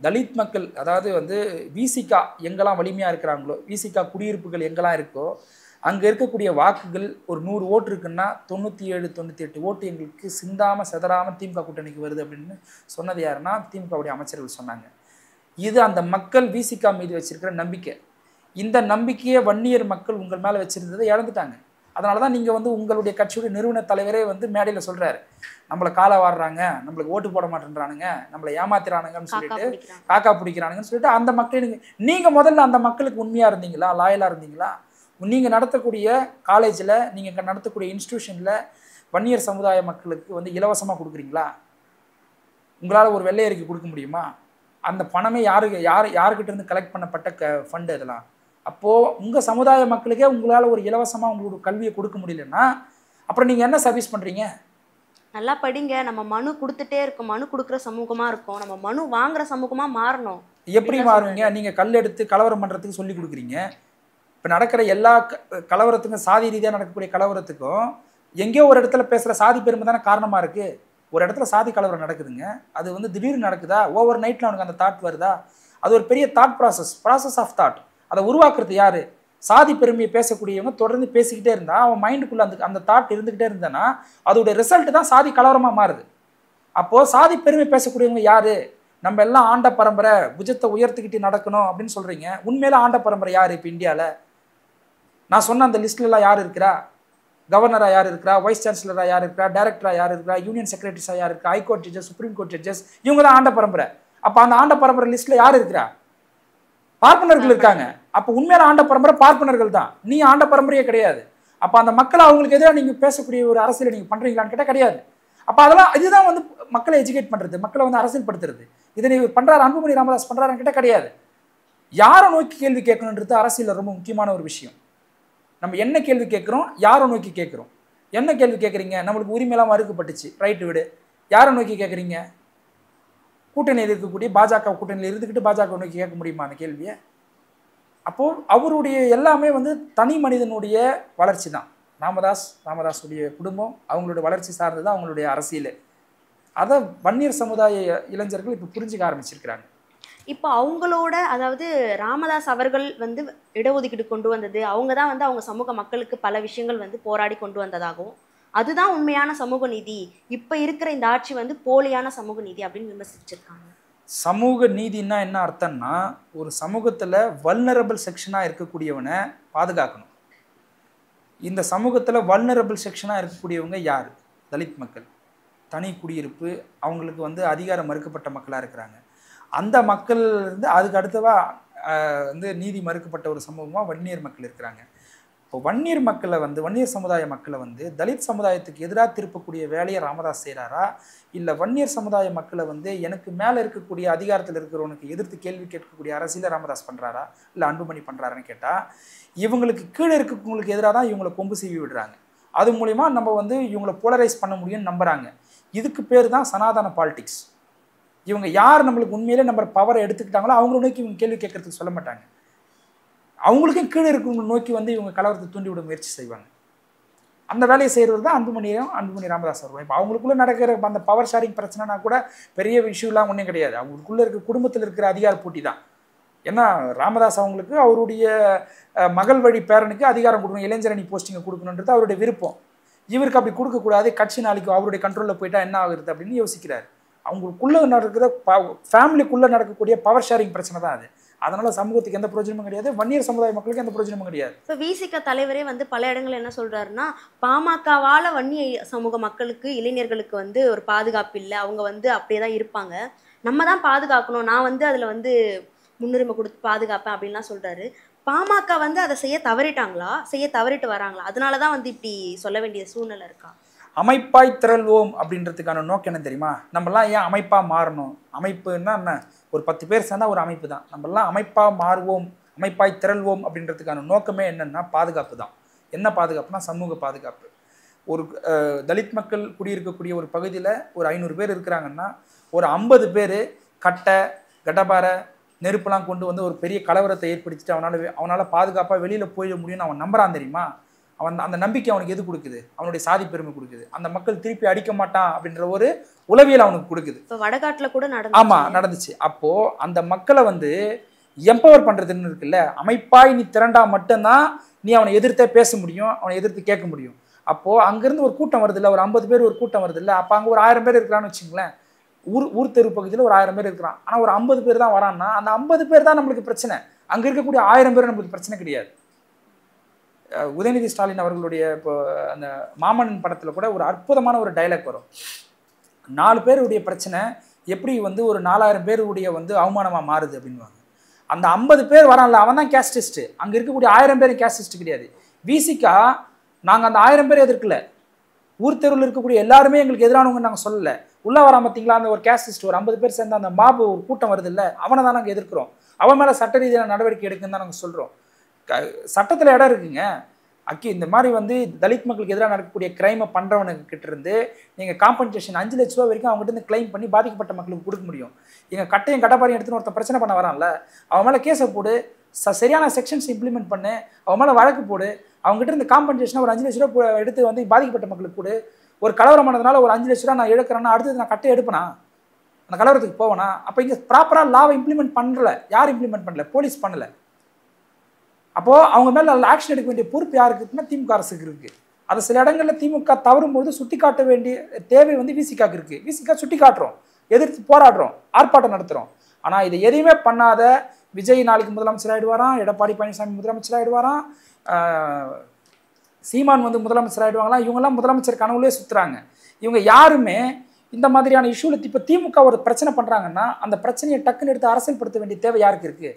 தலித் மக்கள், அதாவது வந்து விசிகா எங்கெல்லாம் வலிமையாக இருக்கிறாங்களோ, விசிகா குடியிருப்புகள் எங்கெல்லாம் இருக்கோ, அங்கே இருக்கக்கூடிய வாக்குகள் ஒரு 100 ஓட்டு இருக்குன்னா 97 98 ஓட்டு எங்களுக்கு சிந்தாமல் செதறாமல் திமுக கூட்டணிக்கு வருது அப்படின்னு சொன்னது யாருன்னா திமுகவுடைய அமைச்சர்கள் சொன்னாங்க. இது அந்த மக்கள் விசிகா மீது வச்சிருக்கிற நம்பிக்கை. இந்த நம்பிக்கையை வன்னியர் மக்கள் உங்கள் மேலே வச்சிருந்ததை இழந்துட்டாங்க. அதனால தான் நீங்கள் வந்து உங்களுடைய கட்சியுடைய நிறுவன தலைவரே வந்து மேடையில் சொல்கிறாரு, நம்மளை காலை வாடுறாங்க, நம்மளுக்கு ஓட்டு போட மாட்டேன்றானுங்க, நம்மளை ஏமாத்திரானுங்கன்னு சொல்லிட்டு காக்கா பிடிக்கிறானுங்கன்னு சொல்லிட்டு அந்த மக்கள் நீங்கள் முதல்ல அந்த மக்களுக்கு உண்மையாக இருந்தீங்களா, லாயலாக இருந்தீங்களா? நீங்கள் நடத்தக்கூடிய காலேஜில், நீங்கள் நடத்தக்கூடிய இன்ஸ்டியூஷனில் வன்னியர் சமுதாய மக்களுக்கு வந்து இலவசமாக கொடுக்குறீங்களா? உங்களால் ஒரு வெள்ளை அறிக்கை கொடுக்க முடியுமா? அந்த பணமே யாருக்கிட்ட இருந்து கலெக்ட் பண்ணப்பட்ட ஃபண்டு இதெல்லாம். அப்போது உங்கள் சமுதாய மக்களுக்கே உங்களால் ஒரு இலவசமாக உங்களோட கல்வியை கொடுக்க முடியலன்னா அப்புறம் நீங்கள் என்ன சர்வீஸ் பண்ணுறீங்க? நல்லா படிங்க, நம்ம மனு கொடுத்துட்டே இருக்கோம், மனு கொடுக்குற சமூகமாக இருக்கும், நம்ம மனு வாங்குற சமூகமாக மாறணும். எப்படி மாறுவீங்க? நீங்கள் கல் எடுத்து கலவரம் பண்ணுறதுக்கு சொல்லி கொடுக்குறீங்க. இப்போ நடக்கிற எல்லா கலவரத்துக்கும், சாதி ரீதியாக நடக்கக்கூடிய கலவரத்துக்கும் எங்கேயோ ஒரு இடத்துல பேசுகிற சாதி பெருமை தானே காரணமாக இருக்குது. ஒரு இடத்துல சாதி கலவரம் நடக்குதுங்க, அது வந்து திடீர்னு நடக்குதா, ஓவர் நைட்டில் அவனுக்கு அந்த தாட் வருதா? அது ஒரு பெரிய தாட் ப்ராசஸ் ஆஃப் தாட். அதை உருவாக்குறது யார்? சாதி பெருமையை பேசக்கூடியவங்க தொடர்ந்து பேசிக்கிட்டே இருந்தால் அவன் மைண்டுக்குள்ளே அந்த தாட் இருந்துக்கிட்டே இருந்தேன்னா அதோடைய ரிசல்ட் தான் சாதி கலவரமாக மாறுது. அப்போது சாதி பெருமை பேசக்கூடியவங்க யார்? நம்ம எல்லாம் ஆண்ட பரம்பரை, புஜத்தை உயர்த்திக்கிட்டு நடக்கணும் அப்படின்னு சொல்கிறீங்க. உண்மையில ஆண்ட பரம்பரை யார் இப்போ இந்தியாவில்? நான் சொன்ன அந்த லிஸ்ட்லலாம் யார் இருக்கிறா? கவர்னராக யார் இருக்கிறா, வைஸ் சான்சலராக யார் இருக்கிறா, டைரக்டராக யார் இருக்கிறா, யூனியன் செக்ரட்டரிஸாக யார் இருக்கா, high court judges, supreme court judges, இவங்க தான் ஆண்ட பரம்பரை. அப்போ அந்த ஆண்ட பரம்பரை லிஸ்ட்டில் யார் இருக்கிறா? பார்ப்பனர்கள் இருக்காங்க. அப்போ உண்மையான ஆண்ட பரம்பரை பார்ப்பனர்கள் தான். நீ ஆண்ட பரம்பரையே கிடையாது. அப்போ அந்த மக்களை அவங்களுக்கு எதிராக நீங்கள் பேசக்கூடிய ஒரு அரசியலை நீங்கள் பண்ணுறீங்களான்னு கேட்டால் கிடையாது. அப்போ அதெல்லாம் இதுதான் வந்து மக்களை எஜுகேட் பண்ணுறது, மக்களை வந்து அரசியல் படுத்துறது. இதை நீ பண்ணுறாரு அன்புமணி ராமதாஸ் பண்ணுறாருன்னு கேட்டால் கிடையாது. யாரை நோக்கி கேள்வி கேட்கணுன்றது அரசியலில் ரொம்ப முக்கியமான ஒரு விஷயம். நம்ம என்ன கேள்வி கேட்குறோம், யாரை நோக்கி கேட்குறோம்? என்ன கேள்வி கேட்குறீங்க? நம்மளுக்கு உரிமையெல்லாம் மறுக்கப்பட்டுச்சு, ரைட்டு விடு. யாரை நோக்கி கேட்குறீங்க? கூட்டணியில் இருக்கக்கூடிய பாஜக கூட்டணியில் இருந்துக்கிட்டு பாஜக நோக்கி கேட்க முடியுமா அந்த கேள்வியை? அப்போது அவருடைய எல்லாமே வந்து தனி மனிதனுடைய வளர்ச்சி தான். ராமதாஸுடைய குடும்பம், அவங்களுடைய வளர்ச்சி சார்ந்து தான் அவங்களுடைய அரசியல். அதை வன்னியர் சமுதாய இளைஞர்கள் இப்போ புரிஞ்சுக்க ஆரம்பிச்சிருக்கிறாங்க. இப்போ அவங்களோட, அதாவது ராமதாஸ் அவர்கள் வந்து இடஒதுக்கீடு கொண்டு வந்தது, அவங்க தான் வந்து அவங்க சமூக மக்களுக்கு பல விஷயங்கள் வந்து போராடி கொண்டு வந்ததாகவும், அதுதான் உண்மையான சமூக நீதி, இப்போ இருக்கிற இந்த ஆட்சி வந்து போலியான சமூக நீதி அப்படின்னு விமர்சிச்சிருக்காங்க. சமூக நீதினா என்ன அர்த்தம்னா, ஒரு சமூகத்தில் வல்னரபிள் செக்ஷனாக இருக்கக்கூடியவனை பாதுகாக்கணும். இந்த சமூகத்தில் வல்னரபிள் செக்ஷனாக இருக்கக்கூடியவங்க யார்? தலித் மக்கள், தனி குடியிருப்பு, அவங்களுக்கு வந்து அதிகாரம் மறுக்கப்பட்ட மக்களாக இருக்கிறாங்க. அந்த மக்கள் இருந்து அதுக்கு அடுத்ததாக வந்து நீதி மறுக்கப்பட்ட ஒரு சமூகமாக வன்னியர் மக்கள் இருக்கிறாங்க. இப்போ வன்னியர் மக்களை வந்து, வன்னியர் சமுதாய மக்களை வந்து தலித் சமுதாயத்துக்கு எதிராக திருப்பக்கூடிய வேலையை ராமதாஸ் செய்கிறாரா, இல்லை வன்னியர் சமுதாய மக்களை வந்து எனக்கு மேலே இருக்கக்கூடிய அதிகாரத்தில் இருக்கிறவனுக்கு எதிர்த்து கேள்வி கேட்கக்கூடிய அரசியலை ராமதாஸ் பண்ணுறாரா, இல்லை அன்புமணி பண்ணுறாருன்னு கேட்டால், இவங்களுக்கு கீழே இருக்கவங்களுக்கு எதிராக தான் இவங்களை கொம்பு சீவி விடுறாங்க. அது மூலிமா நம்ம வந்து இவங்களை போலரைஸ் பண்ண முடியும்னு நம்புகிறாங்க. இதுக்கு பேர் தான் சனாதன பாலிடிக்ஸ். இவங்க யார் நம்மளுக்கு உண்மையிலே நம்ம பவரை எடுத்துக்கிட்டாங்களோ அவங்கள நோக்கி இவங்க கேள்வி கேட்கறதுக்கு சொல்ல மாட்டாங்க. அவங்களுக்கும் கீழே இருக்கவங்களை நோக்கி வந்து இவங்க கலவரத்தை தூண்டிவிட முயற்சி செய்வாங்க. அந்த வேலையை செய்கிறது தான் அன்புமணி ராமதாஸ் அவர்கள். இப்போ அவங்களுக்குள்ளே நடக்கிற அந்த பவர் ஷேரிங் பிரச்சனைனா கூட பெரிய விஷயம்லாம் ஒன்றும் கிடையாது. அவங்களுக்குள்ளே இருக்க குடும்பத்தில் இருக்கிற அதிகார போட்டி தான். ஏன்னா ராமதாஸ் அவங்களுக்கு அவருடைய மகள் வழி பேரனுக்கு அதிகாரம் கொடுக்கணும், இளைஞரணி போஸ்டிங்கை கொடுக்கணுன்றது அவருடைய விருப்பம். இவருக்கு அப்படி கொடுக்கக்கூடாது, கட்சி நாளைக்கு அவருடைய கண்ட்ரோலில் போயிட்டா என்ன ஆகுறது அப்படின்னு யோசிக்கிறார். அவங்களுக்குள்ளே நடக்கிற ஃபேமிலிக்குள்ளே நடக்கக்கூடிய பவர் ஷேரிங் பிரச்சனை தான் அது. அதனால சமூகத்துக்கு எந்த பிரயோஜனமும் கிடையாது, வன்னியர் சமுதாய மக்களுக்கு எந்த பிரயோஜனமும் கிடையாது. இப்போ விசிக தலைவரே வந்து பல இடங்கள் என்ன சொல்றாருன்னா, பாமகவால வன்னிய சமூக மக்களுக்கு, இளைஞர்களுக்கு வந்து ஒரு பாதுகாப்பு இல்லை, அவங்க வந்து அப்படியே தான் இருப்பாங்க, நம்ம தான் பாதுகாக்கணும், நான் வந்து அதில் வந்து முன்னுரிமை கொடுத்து பாதுகாப்பேன் அப்படின்லாம் சொல்றாரு. பாமக வந்து அதை செய்ய தவறிட்டு வராங்களா? அதனால தான் வந்து இப்படி சொல்ல வேண்டிய சூழ்நிலை இருக்கா? அமைப்பாய் திரள்வோம் அப்படின்றதுக்கான நோக்கம் என்ன தெரியுமா? நம்மலாம் ஏன் அமைப்பாக மாறணும்? அமைப்புன்னா என்ன? ஒரு 10 பேர் சேர்ந்தா ஒரு அமைப்பு தான். நம்மளாம் அமைப்பாக மாறுவோம், அமைப்பாய் திரள்வோம் அப்படின்றதுக்கான நோக்கமே என்னன்னா பாதுகாப்பு தான். என்ன பாதுகாப்புனா சமூக பாதுகாப்பு. ஒரு தலித் மக்கள் குடியிருக்கக்கூடிய ஒரு பகுதியில் ஒரு 500 பேர் இருக்கிறாங்கன்னா ஒரு 50 பேர் கட்டை கடப்பாரை நெருப்பெல்லாம் கொண்டு வந்து ஒரு பெரிய கலவரத்தை ஏற்படுத்திட்டு அவனால் பாதுகாப்பாக வெளியில் போயிட முடியும்னு அவன் நம்புறான் தெரியுமா? அவன் அந்த நம்பிக்கை அவனுக்கு எது கொடுக்குது? அவனுடைய சாதி பெருமை கொடுக்குது. அந்த மக்கள் திருப்பி அடிக்க மாட்டான் அப்படின்ற ஒரு உளவியல் அவனுக்கு கொடுக்குது. இப்போ வடகாட்டில் கூட நடந்துச்சு. ஆமாம், நடந்துச்சு. அப்போது அந்த மக்களை வந்து எம்பவர் பண்ணுறதுன்னு இருக்குல்ல, அமைப்பாய் நீ திரண்டா மட்டும்தான் நீ அவனை எதிர்த்தே பேச முடியும், அவனை எதிர்த்து கேட்க முடியும். அப்போது அங்கேருந்து ஒரு கூட்டம் வருது இல்லை, ஒரு 50 பேர் ஒரு கூட்டம் வருது இல்லை, அப்போ அங்கே ஒரு 1000 பேர் இருக்கிறான்னு வச்சுங்களேன். ஊர் தெரு பகுதியில் ஒரு 1000 பேர் இருக்கிறான். ஆனால் ஒரு 50 பேர் தான் வரான்னா அந்த 50 பேர் தான் நம்மளுக்கு பிரச்சனை. அங்கே இருக்கக்கூடிய 1000 பேர் நம்மளுக்கு பிரச்சனை கிடையாது. உதயநிதி ஸ்டாலின் அவர்களுடைய இப்போ அந்த மாமன்னன் படத்தில் கூட ஒரு அற்புதமான ஒரு டைலாக் வரும். 4 பேருடைய பிரச்சனை எப்படி வந்து ஒரு 4000 பேருடைய வந்து அவமானமாக மாறுது அப்படின்வாங்க. அந்த 50 பேர் வரான்ல, அவன் தான் கேஸ்டிஸ்ட்டு. அங்கே இருக்கக்கூடிய 1000 பேர் கேஸ்டிஸ்ட் கிடையாது. விசிகா நாங்கள் அந்த 1000 பேர் எதிர்க்கல, ஊர் தெருவில் இருக்கக்கூடிய எல்லாருமே எங்களுக்கு எதிரானவங்க நாங்கள் சொல்லலை. உள்ளே வராம பார்த்தீங்களா, அந்த ஒரு கேஸ்டிஸ்ட் ஒரு 50 பேர் சேர்ந்து அந்த மாபு ஒரு கூட்டம் வருது இல்லை, அவனை தான் நாங்கள் எதிர்க்கிறோம். அவன் மேலே சட்ட ரீதியான நடவடிக்கை எடுக்குன்னு தான் நாங்கள் சொல்கிறோம். சட்டத்தில் இடம் இருக்குங்க. இந்த மாதிரி வந்து தலித் மக்களுக்கு எதிராக நடக்கக்கூடிய கிரைமை பண்ணுறவனுக்கிட்ட இருந்து நீங்கள் காம்பன்சேஷன் 5 லட்ச ரூபா வரைக்கும் அவங்ககிட்ட இருந்து கிளைம் பண்ணி பாதிக்கப்பட்ட மக்களுக்கு கொடுக்க முடியும். எங்கள் கட்டையும் கடப்பாரையும் எடுத்துன்னு ஒருத்தன் பிரச்சனை பண்ண வரான்ல, அவன் மேலே கேஸை போடு, சரியான செக்ஷன்ஸ் இம்ப்ளிமெண்ட் பண்ணு, அவன் மேலே வழக்கு போடு, அவங்ககிட்ட இருந்து காம்பன்சேஷனாக ஒரு 5 லட்ச ரூபா எடுத்து வந்து பாதிக்கப்பட்ட மக்களுக்கு கொடு. ஒரு கலவரமானதுனால ஒரு 5 லட்ச ரூபா நான் இழக்கிறேன்னா அடுத்தது நான் கட்டையை எடுப்பேனா? அந்த கலவரத்துக்கு போவேனா? அப்போ இங்கே ப்ராப்பராக லாவை இம்ப்ளிமெண்ட் பண்ணல. யார் இம்ப்ளிமெண்ட் பண்ணல? போலீஸ் பண்ணலை. அப்போது அவங்க மேலே ஆக்ஷன் எடுக்க வேண்டிய பொறுப்பு யாருக்கு இருக்குன்னா திமுக அரசுக்கு இருக்குது. அது சில இடங்களில் திமுக தவறும்பொழுது சுட்டி காட்ட வேண்டிய தேவை வந்து விசிகாக்கு இருக்குது. விசிகா சுட்டி காட்டுறோம், எதிர்த்து போராடுறோம், ஆர்ப்பாட்டம் நடத்துகிறோம். ஆனால் இதை எதையுமே பண்ணாத விஜய் நாளைக்கு முதலமைச்சர் ஆகிடுவாராம், எடப்பாடி பழனிசாமி முதலமைச்சர் ஆகிடுவாராம், சீமான் வந்து முதலமைச்சர் ஆகிடுவாங்களாம். இவங்கெல்லாம் முதலமைச்சர் கனவுலே சுற்றுறாங்க. இவங்க யாருமே இந்த மாதிரியான இஷ்யூவில் இப்போ திமுக ஒரு பிரச்சனை பண்ணுறாங்கன்னா அந்த பிரச்சனையை டக்குன்னு எடுத்து அரசியல்படுத்த வேண்டிய தேவை யாருக்கு இருக்குது?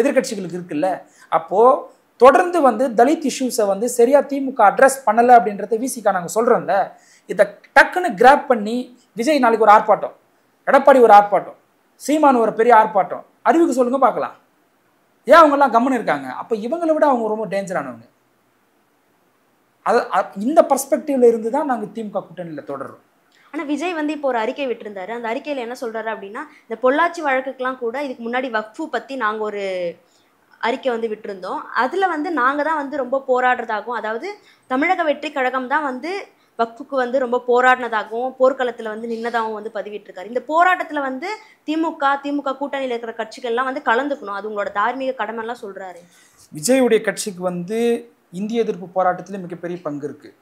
எதிர்கட்சிகளுக்கு இருக்குல்ல. அப்போது தொடர்ந்து வந்து தலித் இஷ்யூஸை வந்து சரியாக திமுக அட்ரஸ் பண்ணலை அப்படின்றத விசிகா நாங்கள் சொல்கிறோம்ல. இதை டக்குன்னு கிராப் பண்ணி விஜய் நாளைக்கு ஒரு ஆர்ப்பாட்டம், எடப்பாடி ஒரு ஆர்ப்பாட்டம், சீமான் ஒரு பெரிய ஆர்ப்பாட்டம் அறிவிக்க சொல்லுங்க பார்க்கலாம். ஏன் அவங்கெல்லாம் கம்முன்னு இருக்காங்க? அப்போ இவங்களை விட அவங்க ரொம்ப டேஞ்சரானவங்க. அது இந்த பர்ஸ்பெக்டிவ்ல இருந்து தான் நாங்கள் திமுக கூட்டணியில் தொடர்றோம். ஆனால் விஜய் வந்து இப்போ ஒரு அறிக்கை விட்டுருந்தாரு. அந்த அறிக்கையில் என்ன சொல்கிறாரு அப்படின்னா, இந்த பொள்ளாச்சி வழக்குக்கெலாம் கூட இதுக்கு முன்னாடி வக்ஃபு பற்றி நாங்கள் ஒரு அறிக்கை வந்து விட்டுருந்தோம். அதில் வந்து நாங்கள் தான் வந்து ரொம்ப போராடுறதாகவும், அதாவது தமிழக வெற்றி கழகம் தான் வந்து வக்ஃபுக்கு வந்து ரொம்ப போராடினதாகவும் போர்க்களத்தில் வந்து நின்னதாகவும் வந்து பதிவிட்டிருக்காரு. இந்த போராட்டத்தில் வந்து திமுக கூட்டணியில் இருக்கிற கட்சிகள்லாம் வந்து கலந்துக்கணும், அது உங்களோட தார்மீக கடமைலாம் சொல்கிறாரு. விஜயுடைய கட்சிக்கு வந்து இந்திய எதிர்ப்பு போராட்டத்தில் மிகப்பெரிய பங்கு இருக்குது.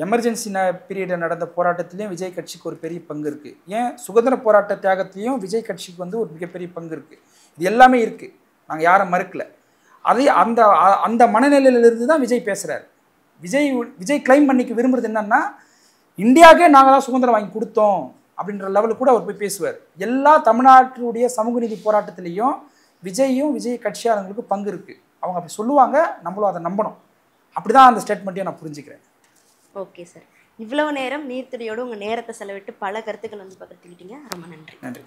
எமர்ஜென்சி பீரியடில் நடந்த போராட்டத்திலையும் விஜய் கட்சிக்கு ஒரு பெரிய பங்கு இருக்குது. ஏன் சுதந்திர போராட்ட தியாகத்திலையும் விஜய் கட்சிக்கு வந்து ஒரு மிகப்பெரிய பங்கு இருக்குது. இது எல்லாமே இருக்குது, நாங்கள் யாரும் மறுக்கல. அதே அந்த அந்த மனநிலையிலிருந்து தான் விஜய் பேசுகிறார். விஜய் கிளைம் பண்ணிக்க விரும்புறது என்னன்னா, இந்தியாவுக்கே நாங்கள் தான் சுதந்திரம் வாங்கி கொடுத்தோம் அப்படின்ற லெவலுக்கு கூட அவர் போய் பேசுவார். எல்லா தமிழ்நாட்டினுடைய சமூக நீதி போராட்டத்திலையும் விஜய் கட்சியாளர்களுக்கு பங்கு இருக்குது. அவங்க அப்படி சொல்லுவாங்க, நம்மளும் அதை நம்பணும். அப்படி தான் அந்த ஸ்டேட்மெண்ட்டையும் நான் புரிஞ்சுக்கிறேன். ஓகே சார், இவ்வளவு நேரம் நீர்த்துறையோடு உங்கள் நேரத்தை செலவிட்டு பல கருத்துக்கள் வந்து பகிர்ந்துக்கிட்டீங்க. ரொம்ப நன்றி. நன்றி.